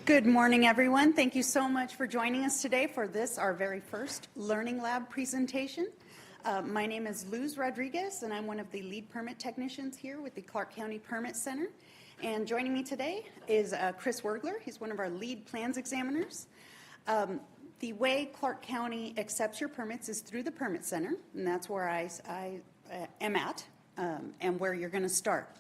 Good morning, everyone. Thank you so much for joining us today for this, our very first Learning Lab presentation. My name is Luz Rodriguez, and I'm one of the lead permit technicians here with the Clark County Permit Center. And joining me today is Chris Wergler. He's one of our lead plans examiners. The way Clark County accepts your permits is through the Permit Center, and that's where I am at and where you're going to start.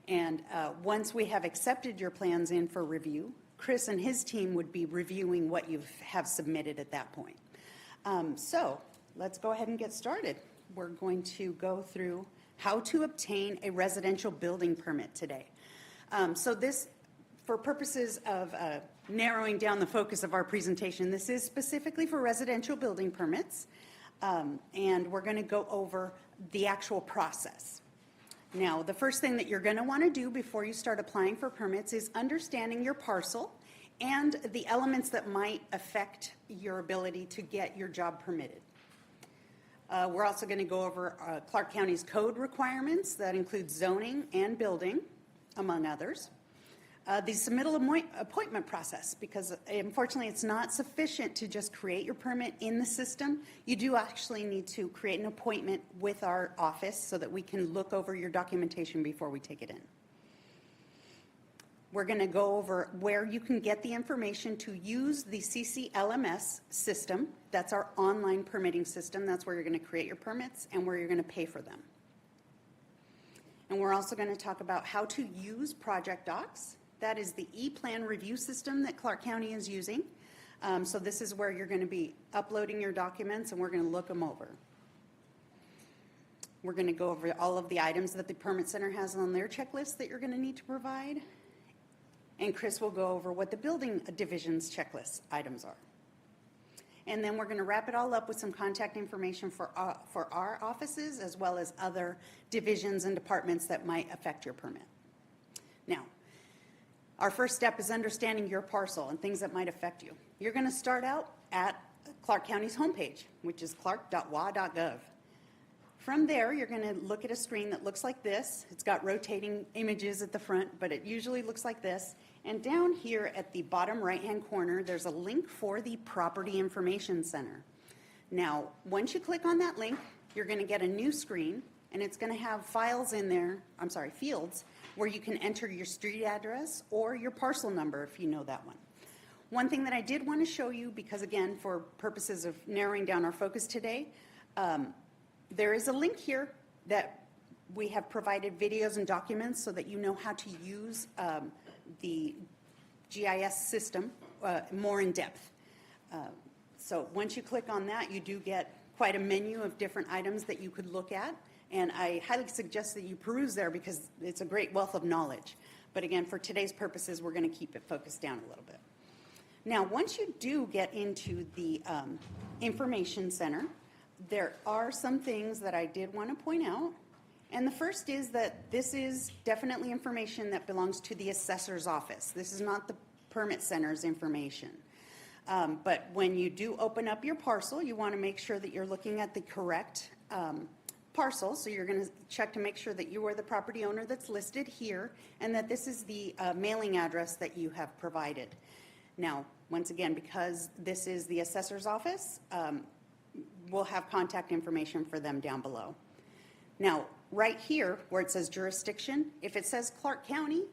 And once we have accepted your plans in for review, Chris and his team would be reviewing what you have submitted at that point. So let's go ahead and get started. We're going to go through how to obtain a residential building permit today. So this, for purposes of narrowing down the focus of our presentation, this is specifically for residential building permits, and we're going to go over the actual process. Now, the first thing that you're going to want to do before you start applying for permits is understanding your parcel and the elements that might affect your ability to get your job permitted. We're also going to go over Clark County's code requirements. That includes zoning and building, among others. The submittal appointment process, because unfortunately it's not sufficient to just create your permit in the system. You do actually need to create an appointment with our office so that we can look over your documentation before we take it in. We're going to go over where you can get the information to use the CCLMS system. That's our online permitting system. That's where you're going to create your permits and where you're going to pay for them. And we're also going to talk about how to use Project Docs. That is the e-plan review system that Clark County is using. So this is where you're going to be uploading your documents, and we're going to look them over. We're going to go over all of the items that the Permit Center has on their checklist that you're going to need to provide. And Chris will go over what the building division's checklist items are. And then we're going to wrap it all up with some contact information for our offices, as well as other divisions and departments that might affect your permit. Now, our first step is understanding your parcel and things that might affect you. You're going to start out at Clark County's homepage, which is clark.wa.gov. From there, you're going to look at a screen that looks like this. It's got rotating images at the front, but it usually looks like this. And down here at the bottom right-hand corner, there's a link for the Property Information Center. Now, once you click on that link, you're going to get a new screen, and it's going to have fields in there, fields, where you can enter your street address or your parcel number if you know that one. One thing that I did want to show you, because again, for purposes of narrowing down our focus today, there is a link here that we have provided videos and documents so that you know how to use the GIS system more in depth. So once you click on that, you do get quite a menu of different items that you could look at. And I highly suggest that you peruse there because it's a great wealth of knowledge. But again, for today's purposes, we're going to keep it focused down a little bit. Now, once you do get into the Information Center, there are some things that I did want to point out. And the first is that this is definitely information that belongs to the assessor's office. This is not the Permit Center's information. But when you do open up your parcel, you want to make sure that you're looking at the correct parcel. So you're going to check to make sure that you are the property owner that's listed here and that this is the mailing address that you have provided. Now, once again, because this is the assessor's office, we'll have contact information for them down below. Now, right here where it says jurisdiction, if it says Clark County,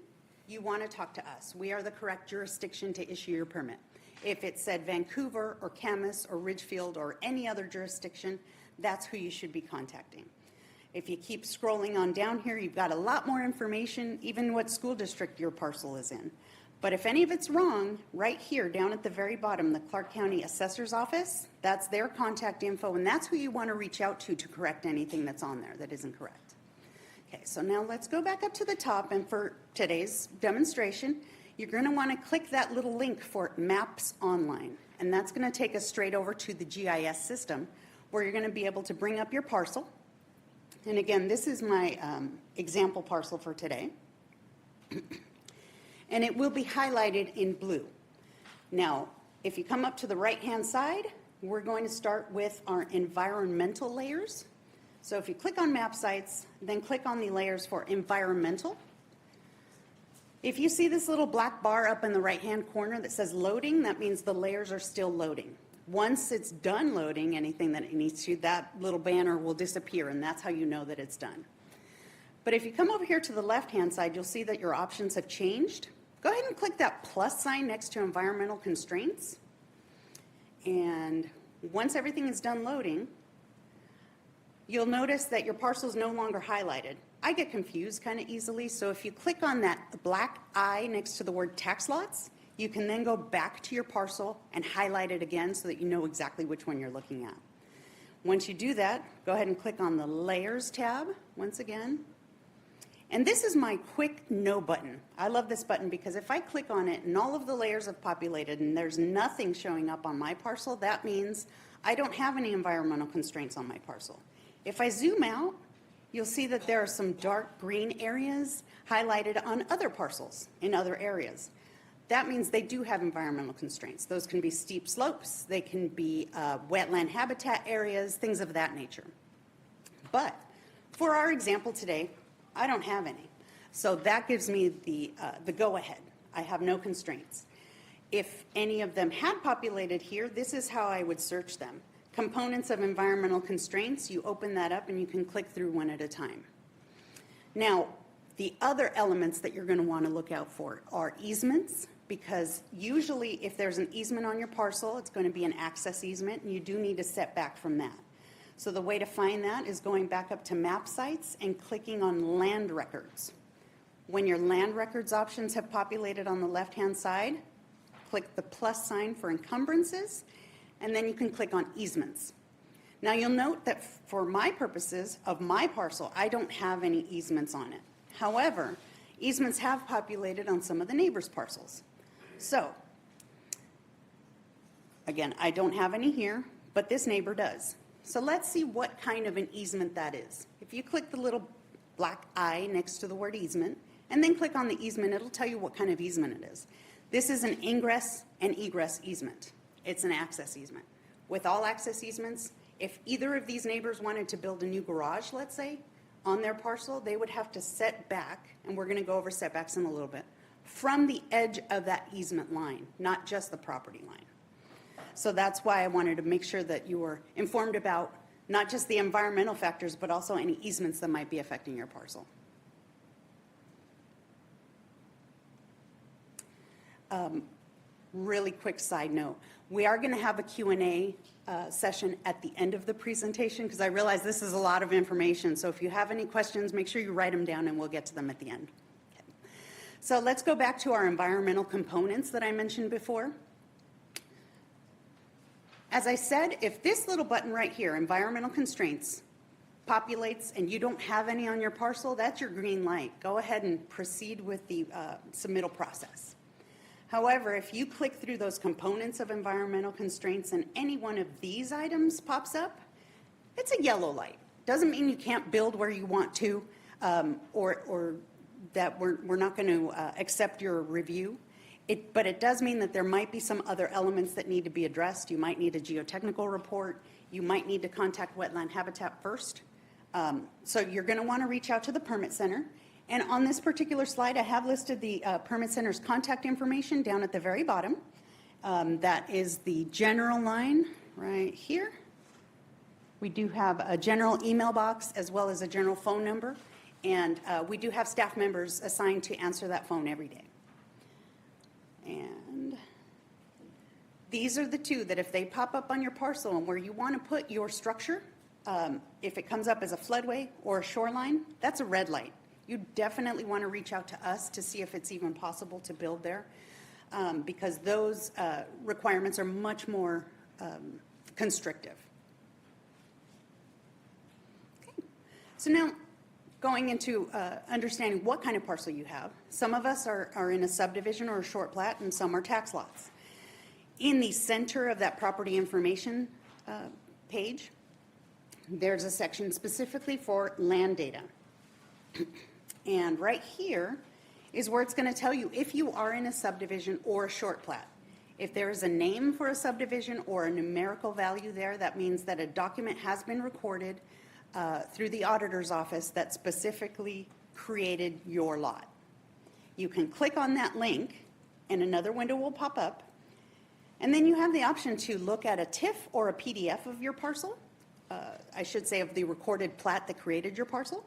you want to talk to us. We are the correct jurisdiction to issue your permit. If it said Vancouver or Camas or Ridgefield or any other jurisdiction, that's who you should be contacting. If you keep scrolling on down here, you've got a lot more information, even what school district your parcel is in. But if any of it's wrong, right here down at the very bottom, the Clark County Assessor's Office, that's their contact info, and that's who you want to reach out to correct anything that's on there that isn't correct. Okay, so now let's go back up to the top, and for today's demonstration, you're going to want to click that little link for Maps Online, and that's going to take us straight over to the GIS system, where you're going to be able to bring up your parcel. And again, this is my example parcel for today. And it will be highlighted in blue. Now, if you come up to the right-hand side, we're going to start with our environmental layers. So if you click on map sites, then click on the layers for environmental. If you see this little black bar up in the right-hand corner that says loading, that means the layers are still loading. Once it's done loading anything that it needs to, that little banner will disappear, and that's how you know that it's done. But if you come over here to the left-hand side, you'll see that your options have changed. Go ahead and click that plus sign next to environmental constraints. And once everything is done loading, you'll notice that your parcel is no longer highlighted. I get confused kind of easily, so if you click on that black eye next to the word tax lots, you can then go back to your parcel and highlight it again so that you know exactly which one you're looking at. Once you do that, go ahead and click on the Layers tab once again. And this is my quick no button. I love this button because if I click on it and all of the layers have populated and there's nothing showing up on my parcel, that means I don't have any environmental constraints on my parcel. If I zoom out, you'll see that there are some dark green areas highlighted on other parcels in other areas. That means they do have environmental constraints. Those can be steep slopes, they can be wetland habitat areas, things of that nature. But for our example today, I don't have any. So that gives me the go-ahead. I have no constraints. If any of them had populated here, this is how I would search them. Components of environmental constraints, you open that up and you can click through one at a time. Now, the other elements that you're going to want to look out for are easements, because usually if there's an easement on your parcel, it's going to be an access easement, and you do need to step back from that. So the way to find that is going back up to map sites and clicking on land records. When your land records options have populated on the left-hand side, click the plus sign for encumbrances, and then you can click on easements. Now you'll note that for my purposes of my parcel, I don't have any easements on it. However, easements have populated on some of the neighbors' parcels. So, again, I don't have any here, but this neighbor does. So let's see what kind of an easement that is. If you click the little black eye next to the word easement, and then click on the easement, it'll tell you what kind of easement it is. This is an ingress and egress easement. It's an access easement. With all access easements, if either of these neighbors wanted to build a new garage, let's say, on their parcel, they would have to set back, and we're going to go over setbacks in a little bit, from the edge of that easement line, not just the property line. So that's why I wanted to make sure that you were informed about not just the environmental factors, but also any easements that might be affecting your parcel. Really quick side note, we are going to have a Q&A session at the end of the presentation, because I realize this is a lot of information. So if you have any questions, make sure you write them down and we'll get to them at the end. Okay. So let's go back to our environmental components that I mentioned before. As I said, if this little button right here, environmental constraints, populates and you don't have any on your parcel, that's your green light. Go ahead and proceed with the submittal process. However, if you click through those components of environmental constraints and any one of these items pops up, it's a yellow light. Doesn't mean you can't build where you want to, or that we're not going to accept your review. But it does mean that there might be some other elements that need to be addressed. You might need a geotechnical report. You might need to contact Wetland Habitat first. So you're going to want to reach out to the Permit Center. And on this particular slide, I have listed the Permit Center's contact information down at the very bottom. That is the general line right here. We do have a general email box as well as a general phone number. And we do have staff members assigned to answer that phone every day. And these are the two that if they pop up on your parcel and where you want to put your structure, if it comes up as a floodway or a shoreline, that's a red light. You definitely want to reach out to us to see if it's even possible to build there, because those requirements are much more constrictive. Okay. So now, going into understanding what kind of parcel you have. Some of us are in a subdivision or a short plat, and some are tax lots. In the center of that property information page, there's a section specifically for land data. And right here is where it's going to tell you if you are in a subdivision or a short plat. If there is a name for a subdivision or a numerical value there, that means that a document has been recorded through the auditor's office that specifically created your lot. You can click on that link and another window will pop up. And then you have the option to look at a TIFF or a PDF of your parcel. I should say of the recorded plat that created your parcel.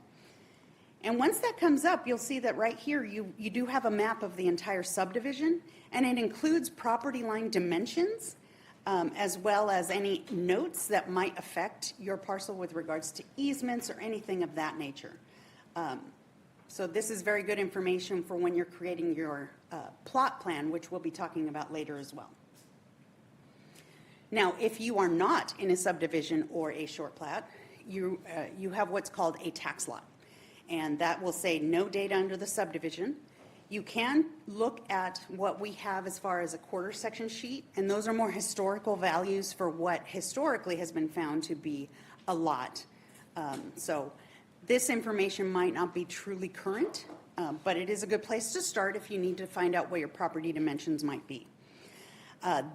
And once that comes up, you'll see that right here you do have a map of the entire subdivision, and it includes property line dimensions, as well as any notes that might affect your parcel with regards to easements or anything of that nature. So this is very good information for when you're creating your plot plan, which we'll be talking about later as well. Now, if you are not in a subdivision or a short plat, you have what's called a tax lot. And that will say no data under the subdivision. You can look at what we have as far as a quarter section sheet, and those are more historical values for what historically has been found to be a lot. So this information might not be truly current, but it is a good place to start if you need to find out what your property dimensions might be.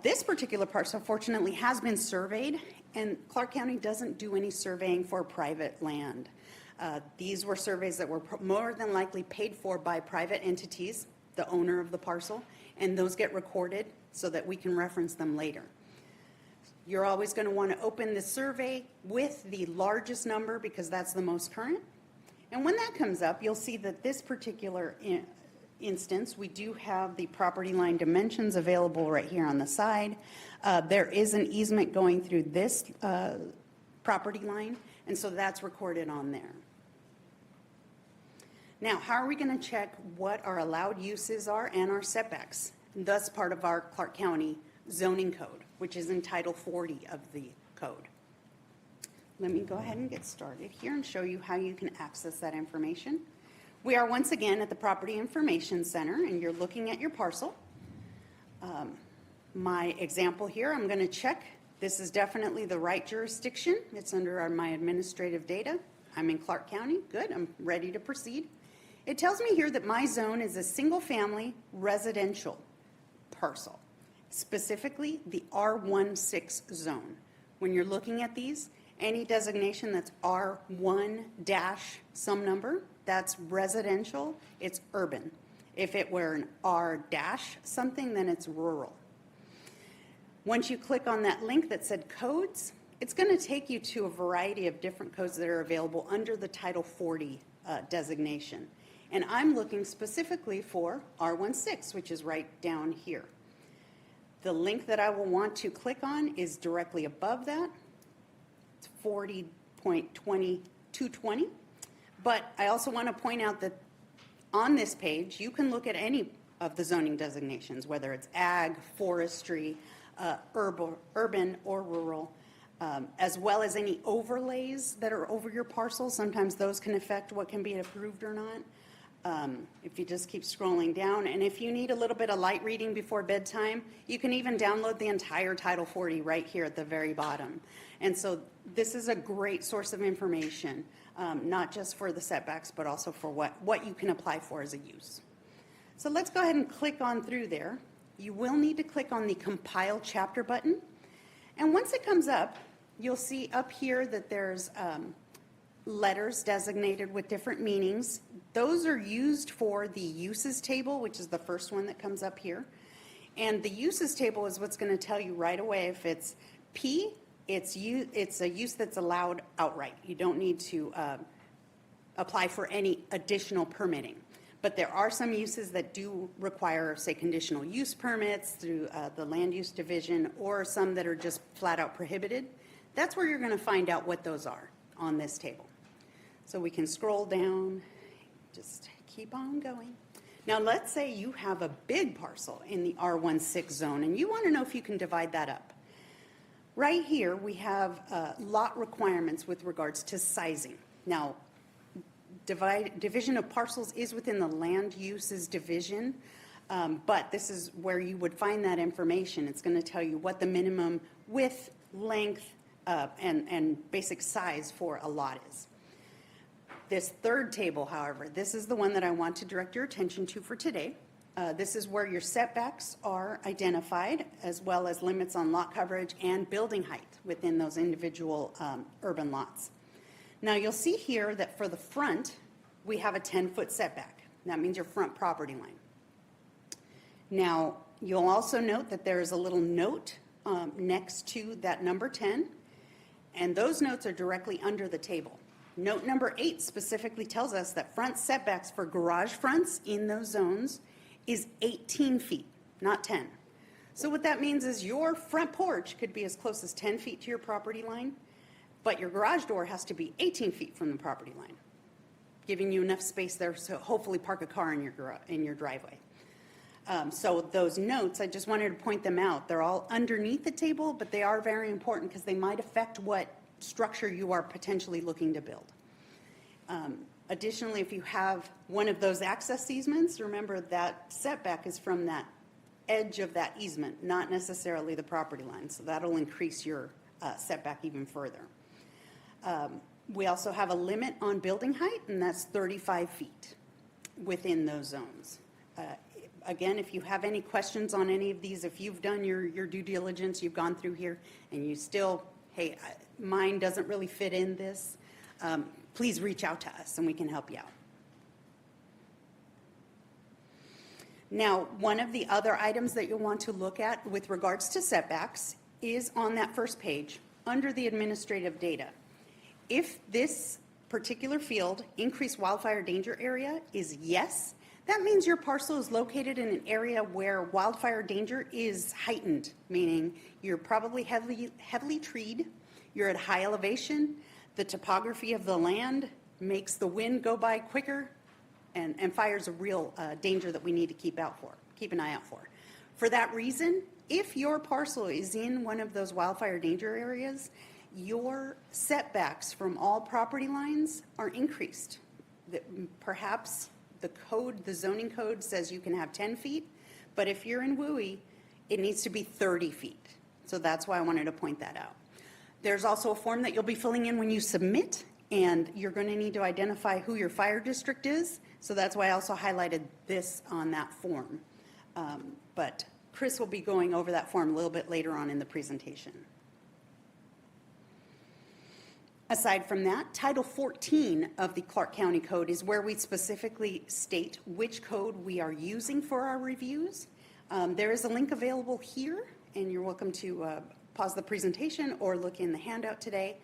This particular parcel, fortunately, has been surveyed, and Clark County doesn't do any surveying for private land. These were surveys that were more than likely paid for by private entities, the owner of the parcel, and those get recorded so that we can reference them later. You're always going to want to open the survey with the largest number because that's the most current. And when that comes up, you'll see that this particular instance, we do have the property line dimensions available right here on the side. There is an easement going through this property line, and so that's recorded on there. Now, how are we going to check what our allowed uses are and our setbacks? And that's part of our Clark County zoning code, which is in Title 40 of the code. Let me go ahead and get started here and show you how you can access that information. We are once again at the Property Information Center, and you're looking at your parcel. My example here, I'm going to check. This is definitely the right jurisdiction. It's under my administrative data. I'm in Clark County. Good. I'm ready to proceed. It tells me here that my zone is a single-family residential parcel, specifically the R16 zone. When you're looking at these, any designation that's R1 dash some number, that's residential, it's urban. If it were an R dash something, then it's rural. Once you click on that link that said codes, it's going to take you to a variety of different codes that are available under the Title 40 designation. And I'm looking specifically for R16, which is right down here. The link that I will want to click on is directly above that. It's 40.2220. But I also want to point out that on this page, you can look at any of the zoning designations, whether it's ag, forestry, urban or rural, as well as any overlays that are over your parcel. Sometimes those can affect what can be approved or not. If you just keep scrolling down, and if you need a little bit of light reading before bedtime, you can even download the entire Title 40 right here at the very bottom. And so this is a great source of information, not just for the setbacks, but also for what you can apply for as a use. So let's go ahead and click on through there. You will need to click on the Compile Chapter button. And once it comes up, you'll see up here that there's letters designated with different meanings. Those are used for the uses table, which is the first one that comes up here. And the uses table is what's going to tell you right away if it's P, it's a use that's allowed outright. You don't need to apply for any additional permitting. But there are some uses that do require, say, conditional use permits through the land use division, or some that are just flat out prohibited. That's where you're going to find out what those are on this table. So we can scroll down, just keep on going. Now let's say you have a big parcel in the R16 zone and you want to know if you can divide that up. Right here we have lot requirements with regards to sizing. Now, division of parcels is within the land uses division, but this is where you would find that information. It's going to tell you what the minimum width, length, and basic size for a lot is. This third table, however, this is the one that I want to direct your attention to for today. This is where your setbacks are identified, as well as limits on lot coverage and building height within those individual urban lots. Now you'll see here that for the front, we have a 10-foot setback. That means your front property line. Now, you'll also note that there is a little note next to that number 10, and those notes are directly under the table. Note number 8 specifically tells us that front setbacks for garage fronts in those zones is 18 feet, not 10. So what that means is your front porch could be as close as 10 feet to your property line, but your garage door has to be 18 feet from the property line, giving you enough space there to hopefully park a car in your driveway. So those notes, I just wanted to point them out. They're all underneath the table, but they are very important because they might affect what structure you are potentially looking to build. Additionally, if you have one of those access easements, remember that setback is from that edge of that easement, not necessarily the property line. So that'll increase your setback even further. We also have a limit on building height, and that's 35 feet within those zones. Again, if you have any questions on any of these, if you've done your due diligence, you've gone through here, and you still, hey, mine doesn't really fit in this, please reach out to us and we can help you out. Now, one of the other items that you'll want to look at with regards to setbacks is on that first page under the administrative data. If this particular field, increased wildfire danger area, is yes, that means your parcel is located in an area where wildfire danger is heightened, meaning you're probably heavily treed, you're at high elevation, the topography of the land makes the wind go by quicker, and fire's a real danger that we need to keep an eye out for. For that reason, if your parcel is in one of those wildfire danger areas, your setbacks from all property lines are increased. Perhaps the zoning code says you can have 10 feet, but if you're in WUI, it needs to be 30 feet. So that's why I wanted to point that out. There's also a form that you'll be filling in when you submit, and you're going to need to identify who your fire district is. So that's why I also highlighted this on that form. But Chris will be going over that form a little bit later on in the presentation. Aside from that, Title 14 of the Clark County Code is where we specifically state which code we are using for our reviews. There is a link available here, and you're welcome to pause the presentation or look in the handout today.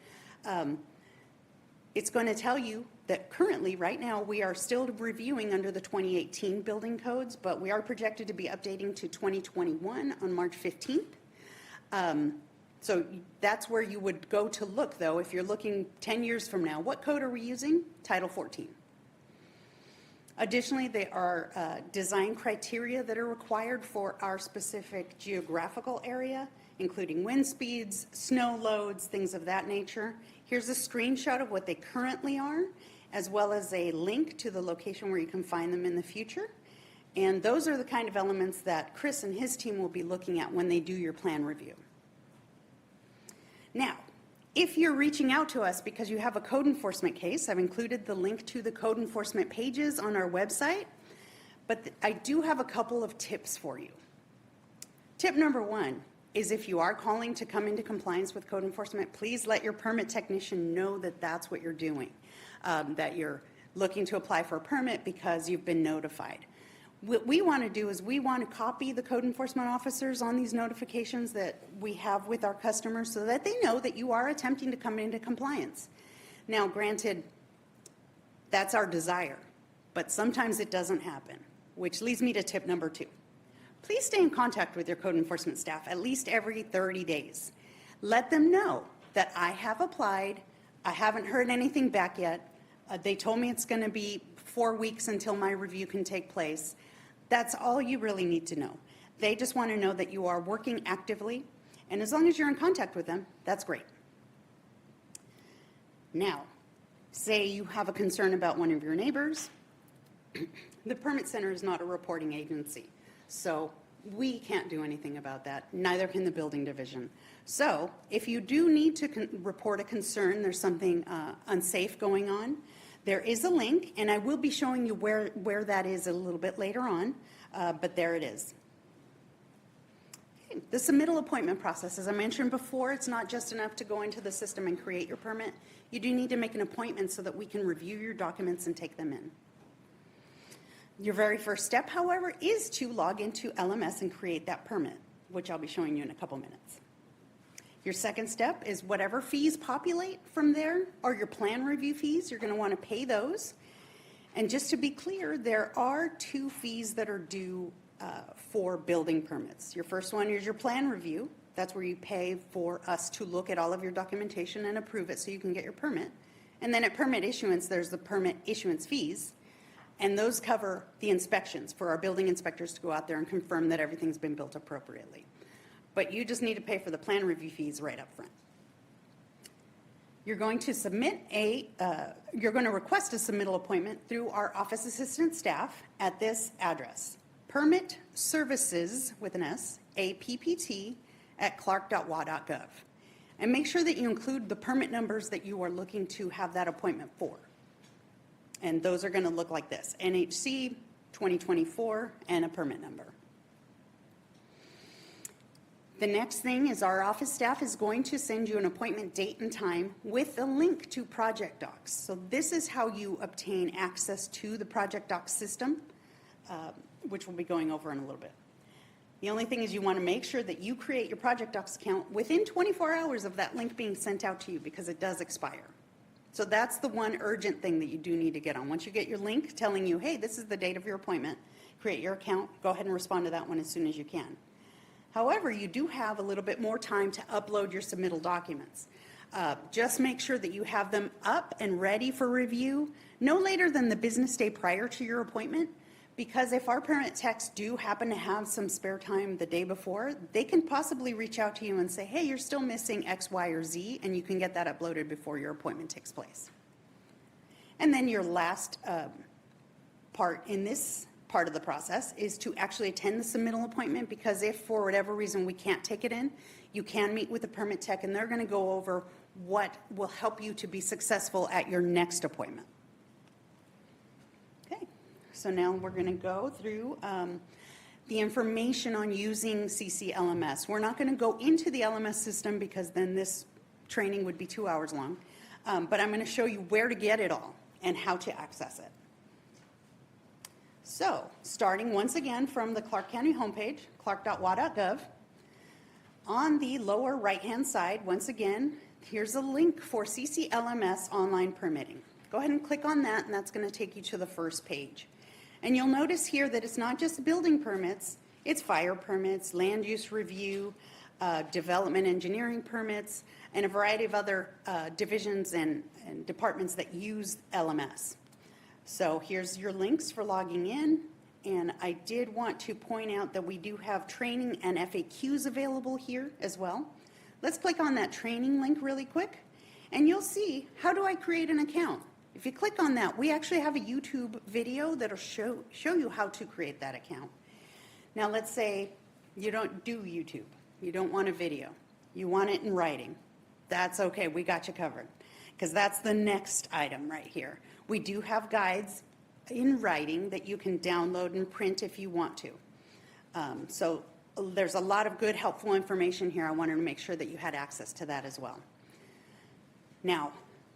It's going to tell you that currently, right now, we are still reviewing under the 2018 building codes, but we are projected to be updating to 2021 on March 15th. So that's where you would go to look, though, if you're looking 10 years from now. What code are we using? Title 14. Additionally, there are design criteria that are required for our specific geographical area, including wind speeds, snow loads, things of that nature. Here's a screenshot of what they currently are, as well as a link to the location where you can find them in the future. And those are the kind of elements that Chris and his team will be looking at when they do your plan review. Now, if you're reaching out to us because you have a code enforcement case, I've included the link to the code enforcement pages on our website, but I do have a couple of tips for you. Tip number 1 is if you are calling to come into compliance with code enforcement, please let your permit technician know that that's what you're doing, that you're looking to apply for a permit because you've been notified. What we want to do is we want to copy the code enforcement officers on these notifications that we have with our customers so that they know that you are attempting to come into compliance. Now, granted, that's our desire, but sometimes it doesn't happen, which leads me to tip number 2. Please stay in contact with your code enforcement staff at least every 30 days. Let them know that I have applied, I haven't heard anything back yet, they told me it's going to be 4 weeks until my review can take place. That's all you really need to know. They just want to know that you are working actively, and as long as you're in contact with them, that's great. Now, say you have a concern about one of your neighbors. The permit center is not a reporting agency, so we can't do anything about that. Neither can the building division. So if you do need to report a concern, there's something unsafe going on, there is a link, and I will be showing you where that is a little bit later on, but there it is. Okay. The submittal appointment process, as I mentioned before, it's not just enough to go into the system and create your permit. You do need to make an appointment so that we can review your documents and take them in. Your very first step, however, is to log into LMS and create that permit, which I'll be showing you in a couple minutes. Your second step is whatever fees populate from there are your plan review fees. You're going to want to pay those. And just to be clear, there are 2 fees that are due for building permits. Your first one is your plan review. That's where you pay for us to look at all of your documentation and approve it so you can get your permit. And then at permit issuance, there's the permit issuance fees. And those cover the inspections for our building inspectors to go out there and confirm that everything's been built appropriately. But you just need to pay for the plan review fees right up front. You're going to you're going to request a submittal appointment through our office assistant staff at this address, Permit Services with an S, APPT at clark.wa.gov. And make sure that you include the permit numbers that you are looking to have that appointment for. And those are going to look like this, NHC 2024 and a permit number. The next thing is our office staff is going to send you an appointment date and time with a link to Project Docs. So this is how you obtain access to the Project Docs system, which we'll be going over in a little bit. The only thing is you want to make sure that you create your Project Docs account within 24 hours of that link being sent out to you because it does expire. So that's the one urgent thing that you do need to get on. Once you get your link telling you, hey, this is the date of your appointment, create your account, go ahead and respond to that one as soon as you can. However, you do have a little bit more time to upload your submittal documents. Just make sure that you have them up and ready for review no later than the business day prior to your appointment, because if our permit techs do happen to have some spare time the day before, they can possibly reach out to you and say, hey, you're still missing X, Y, or Z, and you can get that uploaded before your appointment takes place. And then your last part in this part of the process is to actually attend the submittal appointment, because if for whatever reason we can't take it in, you can meet with the permit tech and they're going to go over what will help you to be successful at your next appointment. Okay, so now we're going to go through the information on using CCLMS. We're not going to go into the LMS system because then this training would be 2 hours long, but I'm going to show you where to get it all and how to access it. So, starting once again from the Clark County homepage, clark.wa.gov, on the lower right-hand side, once again, here's a link for CCLMS online permitting. Go ahead and click on that, and that's going to take you to the first page. And you'll notice here that it's not just building permits, it's fire permits, land use review, development engineering permits, and a variety of other divisions and departments that use LMS. So here's your links for logging in, and I did want to point out that we do have training and FAQs available here as well. Let's click on that training link really quick, and you'll see, how do I create an account? If you click on that, we actually have a YouTube video that'll show you how to create that account. Now let's say you don't do YouTube, you don't want a video, you want it in writing. That's okay, we got you covered, because that's the next item right here. We do have guides in writing that you can download and print if you want to. So there's a lot of good, helpful information here. I wanted to make sure that you had access to that as well. Now,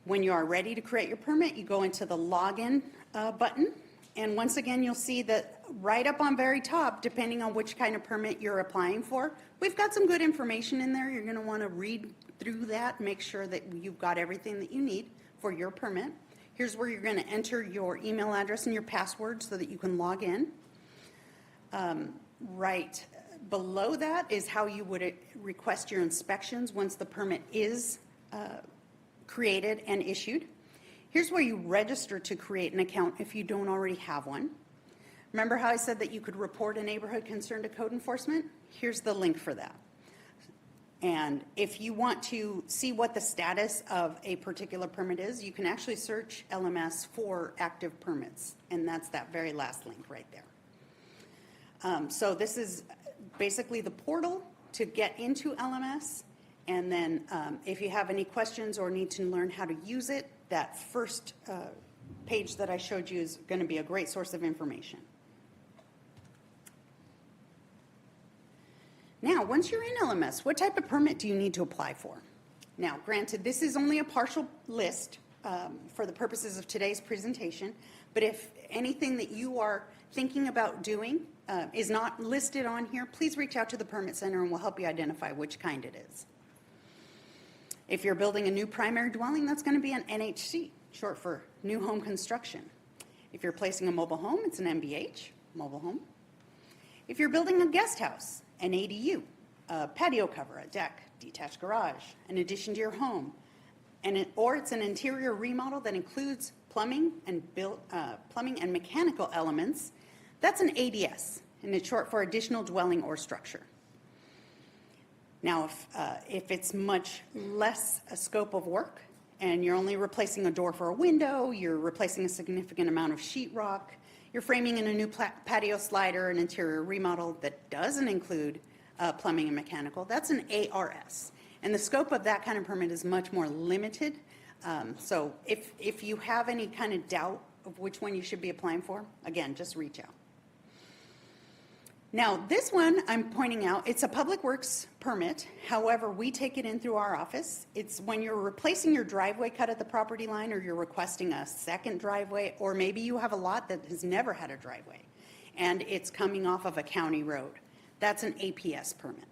when you are ready to create your permit, you go into the login button. And once again, you'll see that right up on very top, depending on which kind of permit you're applying for, we've got some good information in there. You're going to want to read through that, make sure that you've got everything that you need for your permit. Here's where you're going to enter your email address and your password so that you can log in. Right below that is how you would request your inspections once the permit is created and issued. Here's where you register to create an account if you don't already have one. Remember how I said that you could report a neighborhood concern to code enforcement? Here's the link for that. And if you want to see what the status of a particular permit is, you can actually search LMS for active permits, and that's that very last link right there. So this is basically the portal to get into LMS, and then if you have any questions or need to learn how to use it, that first page that I showed you is going to be a great source of information. Now, once you're in LMS, what type of permit do you need to apply for? Now, granted, this is only a partial list for the purposes of today's presentation, but if anything that you are thinking about doing is not listed on here, please reach out to the Permit Center and we'll help you identify which kind it is. If you're building a new primary dwelling, that's going to be an NHC, short for New Home Construction. If you're placing a mobile home, it's an MBH, mobile home. If you're building a guest house, an ADU, a patio cover, a deck, detached garage, an addition to your home, or it's an interior remodel that includes plumbing and mechanical elements, that's an ADS, and it's short for additional dwelling or structure. Now, if it's much less a scope of work, and you're only replacing a door for a window, you're replacing a significant amount of sheetrock, you're framing in a new patio slider, an interior remodel that doesn't include plumbing and mechanical, that's an ARS. And the scope of that kind of permit is much more limited. So if you have any kind of doubt of which one you should be applying for, again, just reach out. Now, this one I'm pointing out, it's a public works permit. However, we take it in through our office. It's when you're replacing your driveway cut at the property line, or you're requesting a second driveway, or maybe you have a lot that has never had a driveway and it's coming off of a county road. That's an APS permit.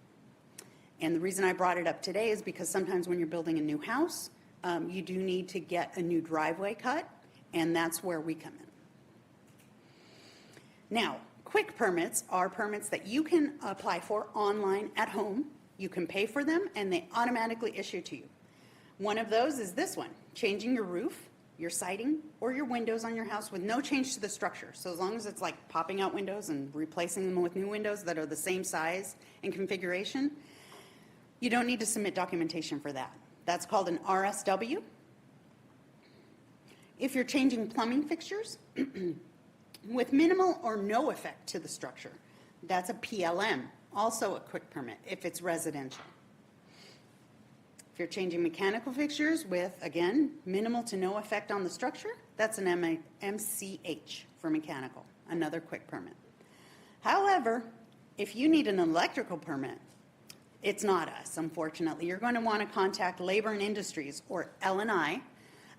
And the reason I brought it up today is because sometimes when you're building a new house, you do need to get a new driveway cut, and that's where we come in. Now, quick permits are permits that you can apply for online at home. You can pay for them, and they automatically issue to you. One of those is this one, changing your roof, your siding, or your windows on your house with no change to the structure. So as long as it's like popping out windows and replacing them with new windows that are the same size and configuration, you don't need to submit documentation for that. That's called an RSW. If you're changing plumbing fixtures with minimal or no effect to the structure, that's a PLM, also a quick permit if it's residential. If you're changing mechanical fixtures with, again, minimal to no effect on the structure, that's an MCH for mechanical, another quick permit. However, if you need an electrical permit, it's not us, unfortunately. You're going to want to contact Labor and Industries, or L&I,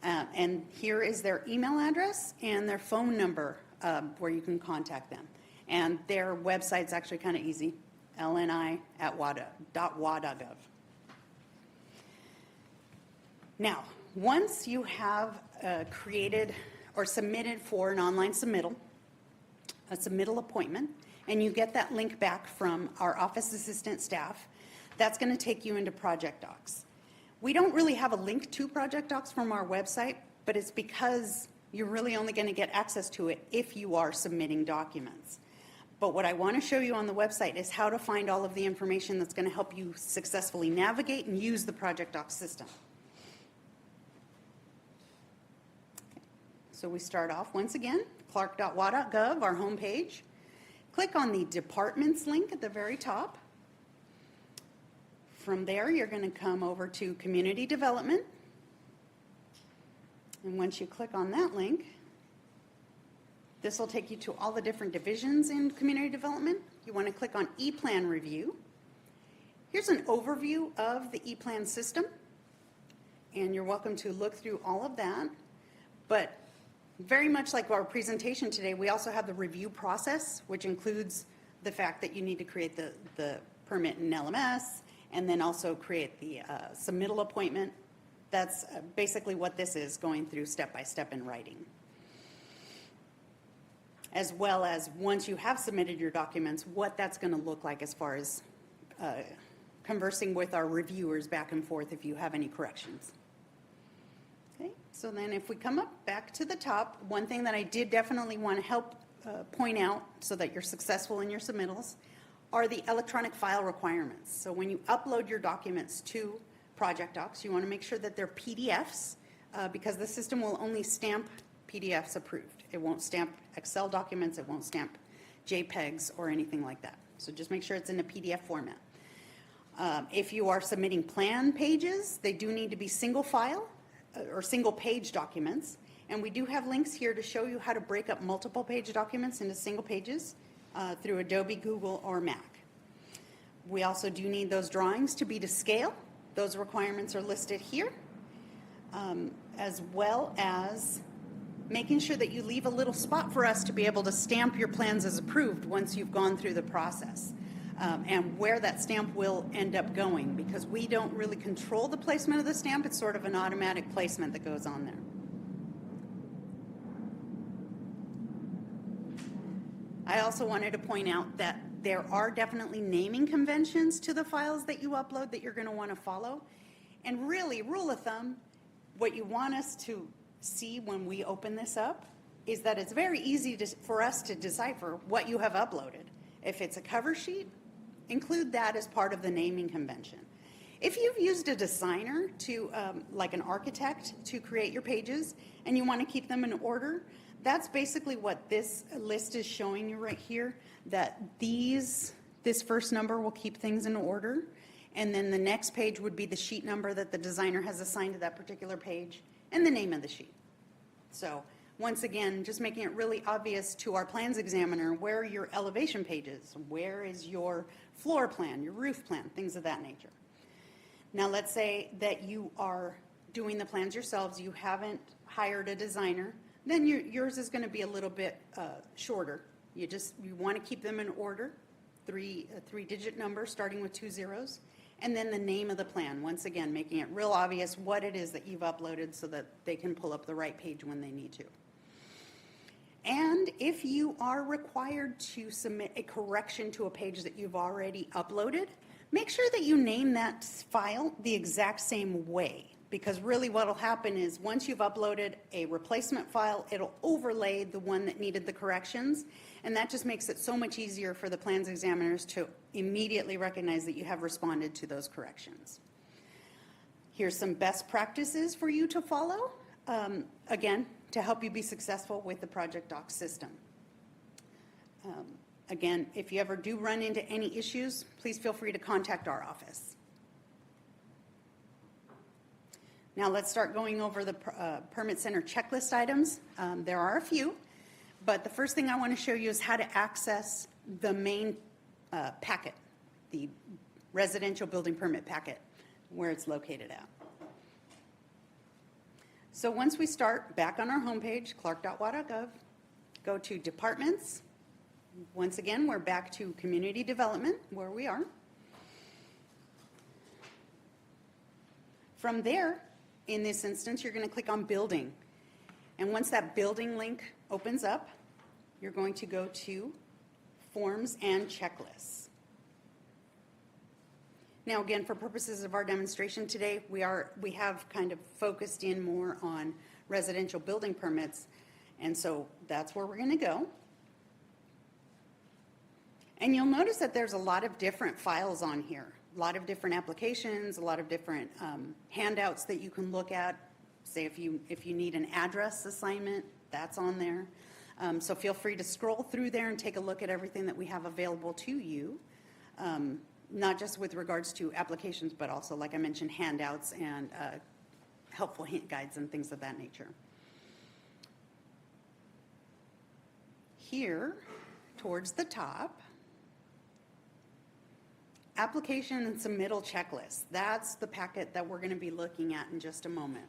and here is their email address and their phone number where you can contact them. And their website's actually kind of easy, lni@wada.wada.gov. Now, once you have created or submitted for an online submittal, a submittal appointment, and you get that link back from our office assistant staff, that's going to take you into Project Docs. We don't really have a link to Project Docs from our website, but it's because you're really only going to get access to it if you are submitting documents. But what I want to show you on the website is how to find all of the information that's going to help you successfully navigate and use the Project Docs system. So we start off once again, clark.wa.gov, our homepage. Click on the Departments link at the very top. From there, you're going to come over to Community Development. And once you click on that link, this will take you to all the different divisions in Community Development. You want to click on E-Plan Review. Here's an overview of the E-Plan system, and you're welcome to look through all of that. But very much like our presentation today, we also have the review process, which includes the fact that you need to create the permit in LMS, and then also create the submittal appointment. That's basically what this is, going through step by step in writing. As well as once you have submitted your documents, what that's going to look like as far as conversing with our reviewers back and forth if you have any corrections. Okay, so then if we come up back to the top, one thing that I did definitely want to help point out so that you're successful in your submittals are the electronic file requirements. So when you upload your documents to Project Docs, you want to make sure that they're PDFs because the system will only stamp PDFs approved. It won't stamp Excel documents, it won't stamp JPEGs or anything like that. So just make sure it's in a PDF format. If you are submitting plan pages, they do need to be single file or single page documents. And we do have links here to show you how to break up multiple page documents into single pages through Adobe, Google, or Mac. We also do need those drawings to be to scale. Those requirements are listed here, as well as making sure that you leave a little spot for us to be able to stamp your plans as approved once you've gone through the process. And where that stamp will end up going, because we don't really control the placement of the stamp. It's sort of an automatic placement that goes on there. I also wanted to point out that there are definitely naming conventions to the files that you upload that you're going to want to follow. And really, rule of thumb, what you want us to see when we open this up is that it's very easy for us to decipher what you have uploaded. If it's a cover sheet, include that as part of the naming convention. If you've used a designer to, like an architect, to create your pages and you want to keep them in order, that's basically what this list is showing you right here, that this first number will keep things in order, and then the next page would be the sheet number that the designer has assigned to that particular page, and the name of the sheet. So once again, just making it really obvious to our plans examiner where your elevation page is, where is your floor plan, your roof plan, things of that nature. Now let's say that you are doing the plans yourselves, you haven't hired a designer, then yours is going to be a little bit shorter. You want to keep them in order, a three-digit number starting with 2 zeros, and then the name of the plan. Once again, making it real obvious what it is that you've uploaded so that they can pull up the right page when they need to. And if you are required to submit a correction to a page that you've already uploaded, make sure that you name that file the exact same way. Because really what will happen is once you've uploaded a replacement file, it'll overlay the one that needed the corrections. And that just makes it so much easier for the plans examiners to immediately recognize that you have responded to those corrections. Here's some best practices for you to follow, again, to help you be successful with the Project Docs system. Again, if you ever do run into any issues, please feel free to contact our office. Now let's start going over the Permit Center checklist items. There are a few, but the first thing I want to show you is how to access the main packet, the residential building permit packet, where it's located at. So once we start back on our homepage, clark.wa.gov, go to Departments. Once again, we're back to Community Development, where we are. From there, in this instance, you're going to click on Building. And once that building link opens up, you're going to go to Forms and Checklists. Now again, for purposes of our demonstration today, we have kind of focused in more on residential building permits, and so that's where we're going to go. And you'll notice that there's a lot of different files on here. A lot of different applications, a lot of different handouts that you can look at. Say if you need an address assignment, that's on there. So feel free to scroll through there and take a look at everything that we have available to you, not just with regards to applications, but also, like I mentioned, handouts and helpful hint guides and things of that nature. Here, towards the top, Application and Submittal Checklist. That's the packet that we're going to be looking at in just a moment.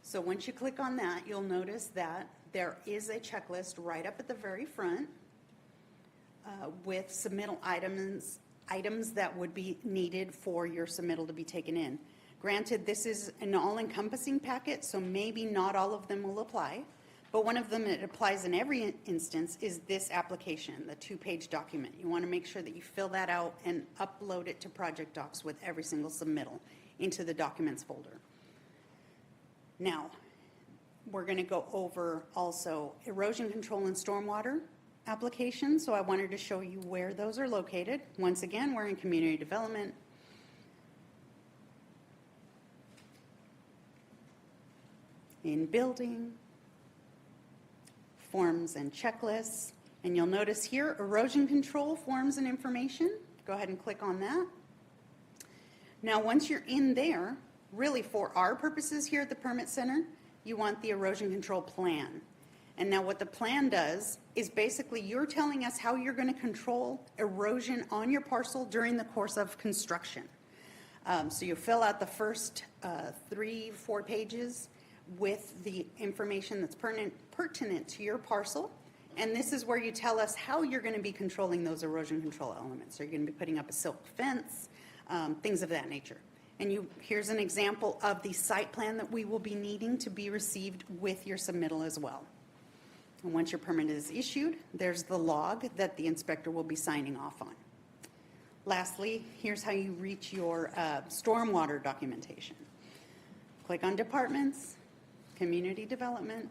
So once you click on that, you'll notice that there is a checklist right up at the very front with submittal items that would be needed for your submittal to be taken in. Granted, this is an all-encompassing packet, so maybe not all of them will apply. But one of them that applies in every instance is this application, the 2-page document. You want to make sure that you fill that out and upload it to Project Docs with every single submittal into the Documents folder. Now, we're going to go over also erosion control and stormwater applications. So I wanted to show you where those are located. Once again, we're in Community Development. In Building. Forms and Checklists, and you'll notice here erosion control forms and information. Go ahead and click on that. Now once you're in there, really for our purposes here at the Permit Center, you want the erosion control plan. And now what the plan does is basically you're telling us how you're going to control erosion on your parcel during the course of construction. So you fill out the first 3-4 pages with the information that's pertinent to your parcel. And this is where you tell us how you're going to be controlling those erosion control elements. Are you going to be putting up a silk fence, things of that nature? And here's an example of the site plan that we will be needing to be received with your submittal as well. And once your permit is issued, there's the log that the inspector will be signing off on. Lastly, here's how you reach your stormwater documentation. Click on Departments, Community Development,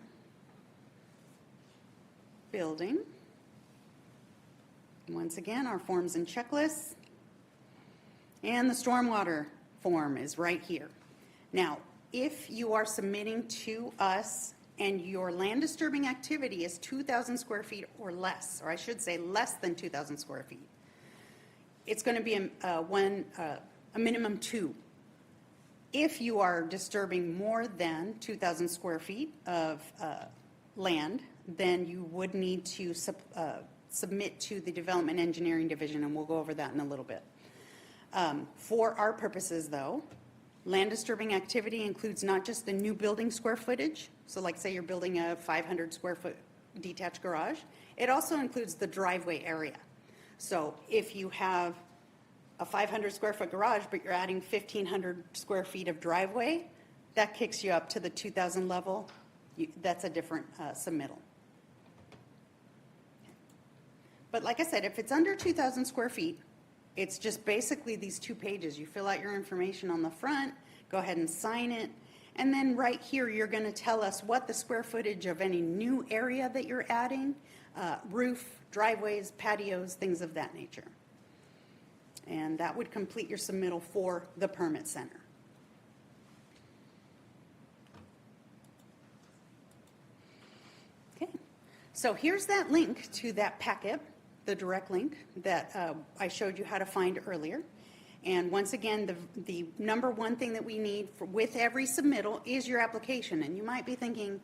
Building. Once again, our forms and checklists. And the stormwater form is right here. Now, if you are submitting to us and your land disturbing activity is 2,000 square feet or less, or I should say less than 2,000 square feet, it's going to be a minimum 2. If you are disturbing more than 2,000 square feet of land, then you would need to submit to the Development Engineering Division, and we'll go over that in a little bit. For our purposes, though, land disturbing activity includes not just the new building square footage, so like say you're building a 500 square foot detached garage, it also includes the driveway area. So if you have a 500 square foot garage, but you're adding 1,500 square feet of driveway, that kicks you up to the 2,000 level. That's a different submittal. But like I said, if it's under 2,000 square feet, it's just basically these 2 pages. You fill out your information on the front, go ahead and sign it, and then right here you're going to tell us what the square footage of any new area that you're adding, roof, driveways, patios, things of that nature. And that would complete your submittal for the permit center. Okay, so here's that link to that packet, the direct link that I showed you how to find earlier. And once again, the number one thing that we need with every submittal is your application. And you might be thinking,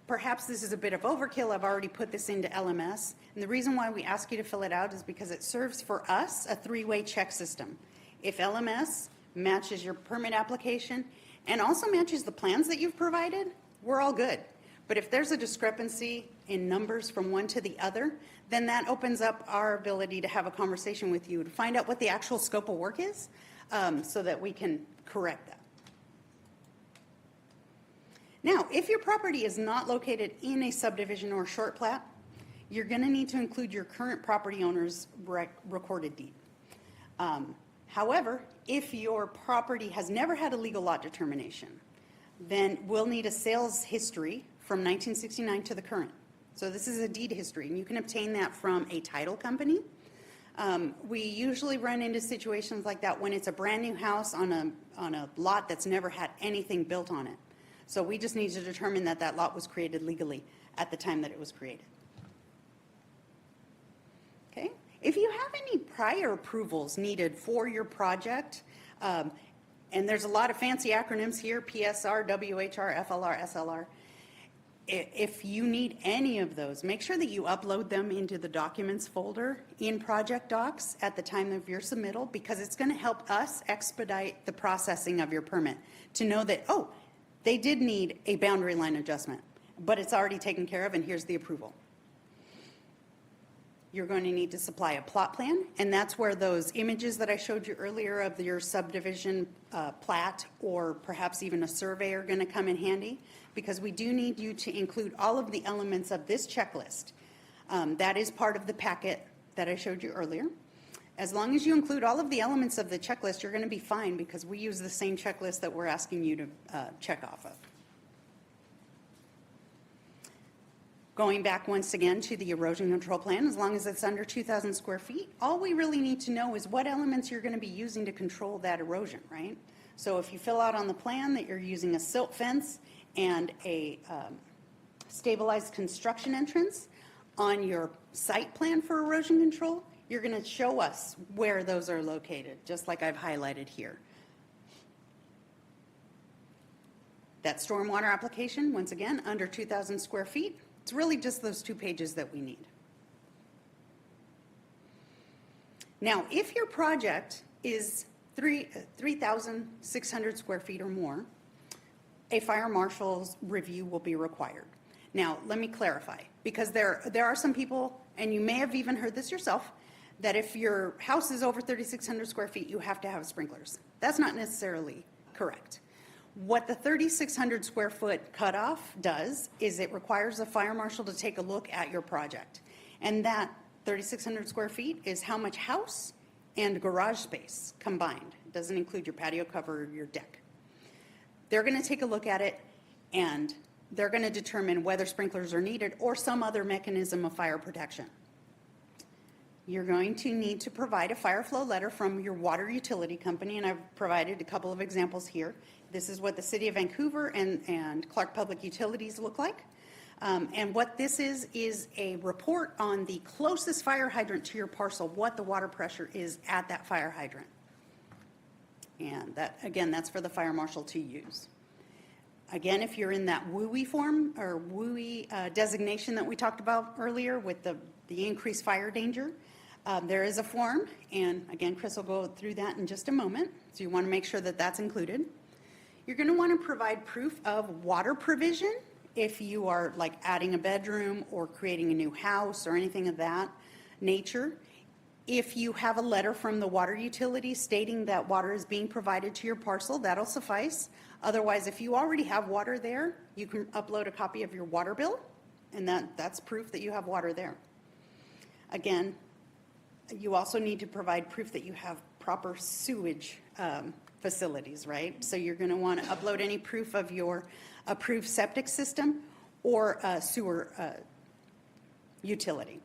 perhaps this is a bit of overkill. I've already put this into LMS. And the reason why we ask you to fill it out is because it serves for us a 3-way check system. If LMS matches your permit application and also matches the plans that you've provided, we're all good. But if there's a discrepancy in numbers from one to the other, then that opens up our ability to have a conversation with you to find out what the actual scope of work is, so that we can correct that. Now, if your property is not located in a subdivision or short plat, you're going to need to include your current property owner's recorded deed. However, if your property has never had a legal lot determination, then we'll need a sales history from 1969 to the current. So this is a deed history, and you can obtain that from a title company. We usually run into situations like that when it's a brand new house on a lot that's never had anything built on it. So we just need to determine that that lot was created legally at the time that it was created. Okay? If you have any prior approvals needed for your project, and there's a lot of fancy acronyms here, PSR, WHR, FLR, SLR. If you need any of those, make sure that you upload them into the documents folder in Project Docs at the time of your submittal, because it's going to help us expedite the processing of your permit to know that, oh, they did need a boundary line adjustment, but it's already taken care of and here's the approval. You're going to need to supply a plot plan, and that's where those images that I showed you earlier of your subdivision plat or perhaps even a survey are going to come in handy, because we do need you to include all of the elements of this checklist. That is part of the packet that I showed you earlier. As long as you include all of the elements of the checklist, you're going to be fine, because we use the same checklist that we're asking you to check off of. Going back once again to the erosion control plan, as long as it's under 2,000 square feet, all we really need to know is what elements you're going to be using to control that erosion, right? So if you fill out on the plan that you're using a silt fence and a stabilized construction entrance on your site plan for erosion control, you're going to show us where those are located, just like I've highlighted here. That stormwater application, once again, under 2,000 square feet, it's really just those 2 pages that we need. Now, if your project is 3,600 square feet or more, a fire marshal's review will be required. Now, let me clarify, because there are some people, and you may have even heard this yourself, that if your house is over 3,600 square feet, you have to have sprinklers. That's not necessarily correct. What the 3,600 square foot cutoff does is it requires a fire marshal to take a look at your project. And that 3,600 square feet is how much house and garage space combined. It doesn't include your patio cover or your deck. They're going to take a look at it, and they're going to determine whether sprinklers are needed or some other mechanism of fire protection. You're going to need to provide a fire flow letter from your water utility company, and I've provided a couple of examples here. This is what the City of Vancouver and Clark Public Utilities look like. And what this is a report on the closest fire hydrant to your parcel, what the water pressure is at that fire hydrant. And that, again, that's for the fire marshal to use. Again, if you're in that WUI form or WUI designation that we talked about earlier with the increased fire danger, there is a form, and again, Chris will go through that in just a moment. So you want to make sure that that's included. You're going to want to provide proof of water provision if you are like adding a bedroom or creating a new house or anything of that nature. If you have a letter from the water utility stating that water is being provided to your parcel, that'll suffice. Otherwise, if you already have water there, you can upload a copy of your water bill, and that's proof that you have water there. Again, you also need to provide proof that you have proper sewage facilities, right? So you're going to want to upload any proof of your approved septic system or sewer utility.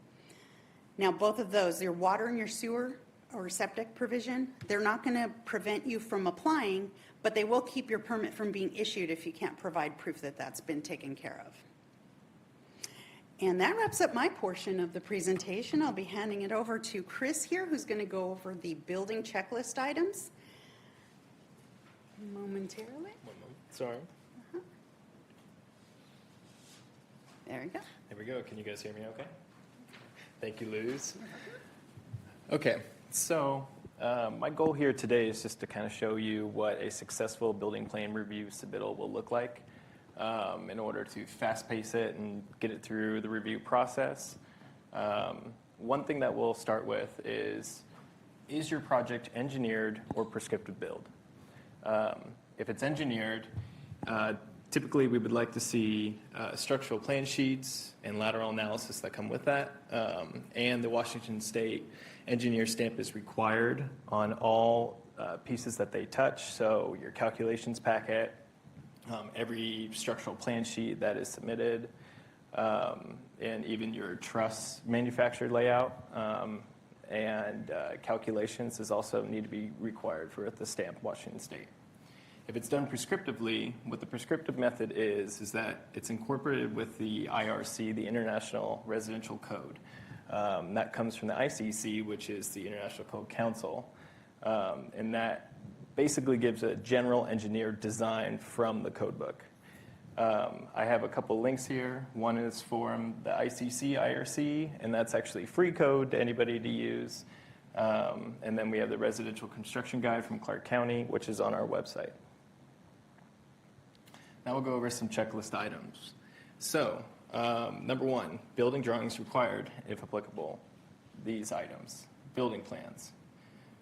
Now, both of those, your water and your sewer or septic provision, they're not going to prevent you from applying, but they will keep your permit from being issued if you can't provide proof that that's been taken care of. And that wraps up my portion of the presentation. I'll be handing it over to Chris here, who's going to go over the building checklist items momentarily. 1 moment. Sorry. There you go. There we go. Can you guys hear me okay? Thank you, Luz. Okay, so my goal here today is just to kind of show you what a successful building plan review submittal will look like in order to fast pace it and get it through the review process. One thing that we'll start with is your project engineered or prescriptive build? If it's engineered, typically we would like to see structural plan sheets and lateral analysis that come with that. And the Washington State engineer stamp is required on all pieces that they touch. So your calculations packet, every structural plan sheet that is submitted, and even your truss manufactured layout and calculations is also need to be required for the stamp Washington State. If it's done prescriptively, what the prescriptive method is that it's incorporated with the IRC, the International Residential Code. That comes from the ICC, which is the International Code Council, and that basically gives a general engineered design from the code book. I have a couple links here. One is from the ICC IRC, and that's actually free code to anybody to use. And then we have the Residential Construction Guide from Clark County, which is on our website. Now we'll go over some checklist items. So, number one, building drawings required, if applicable. These items: building plans,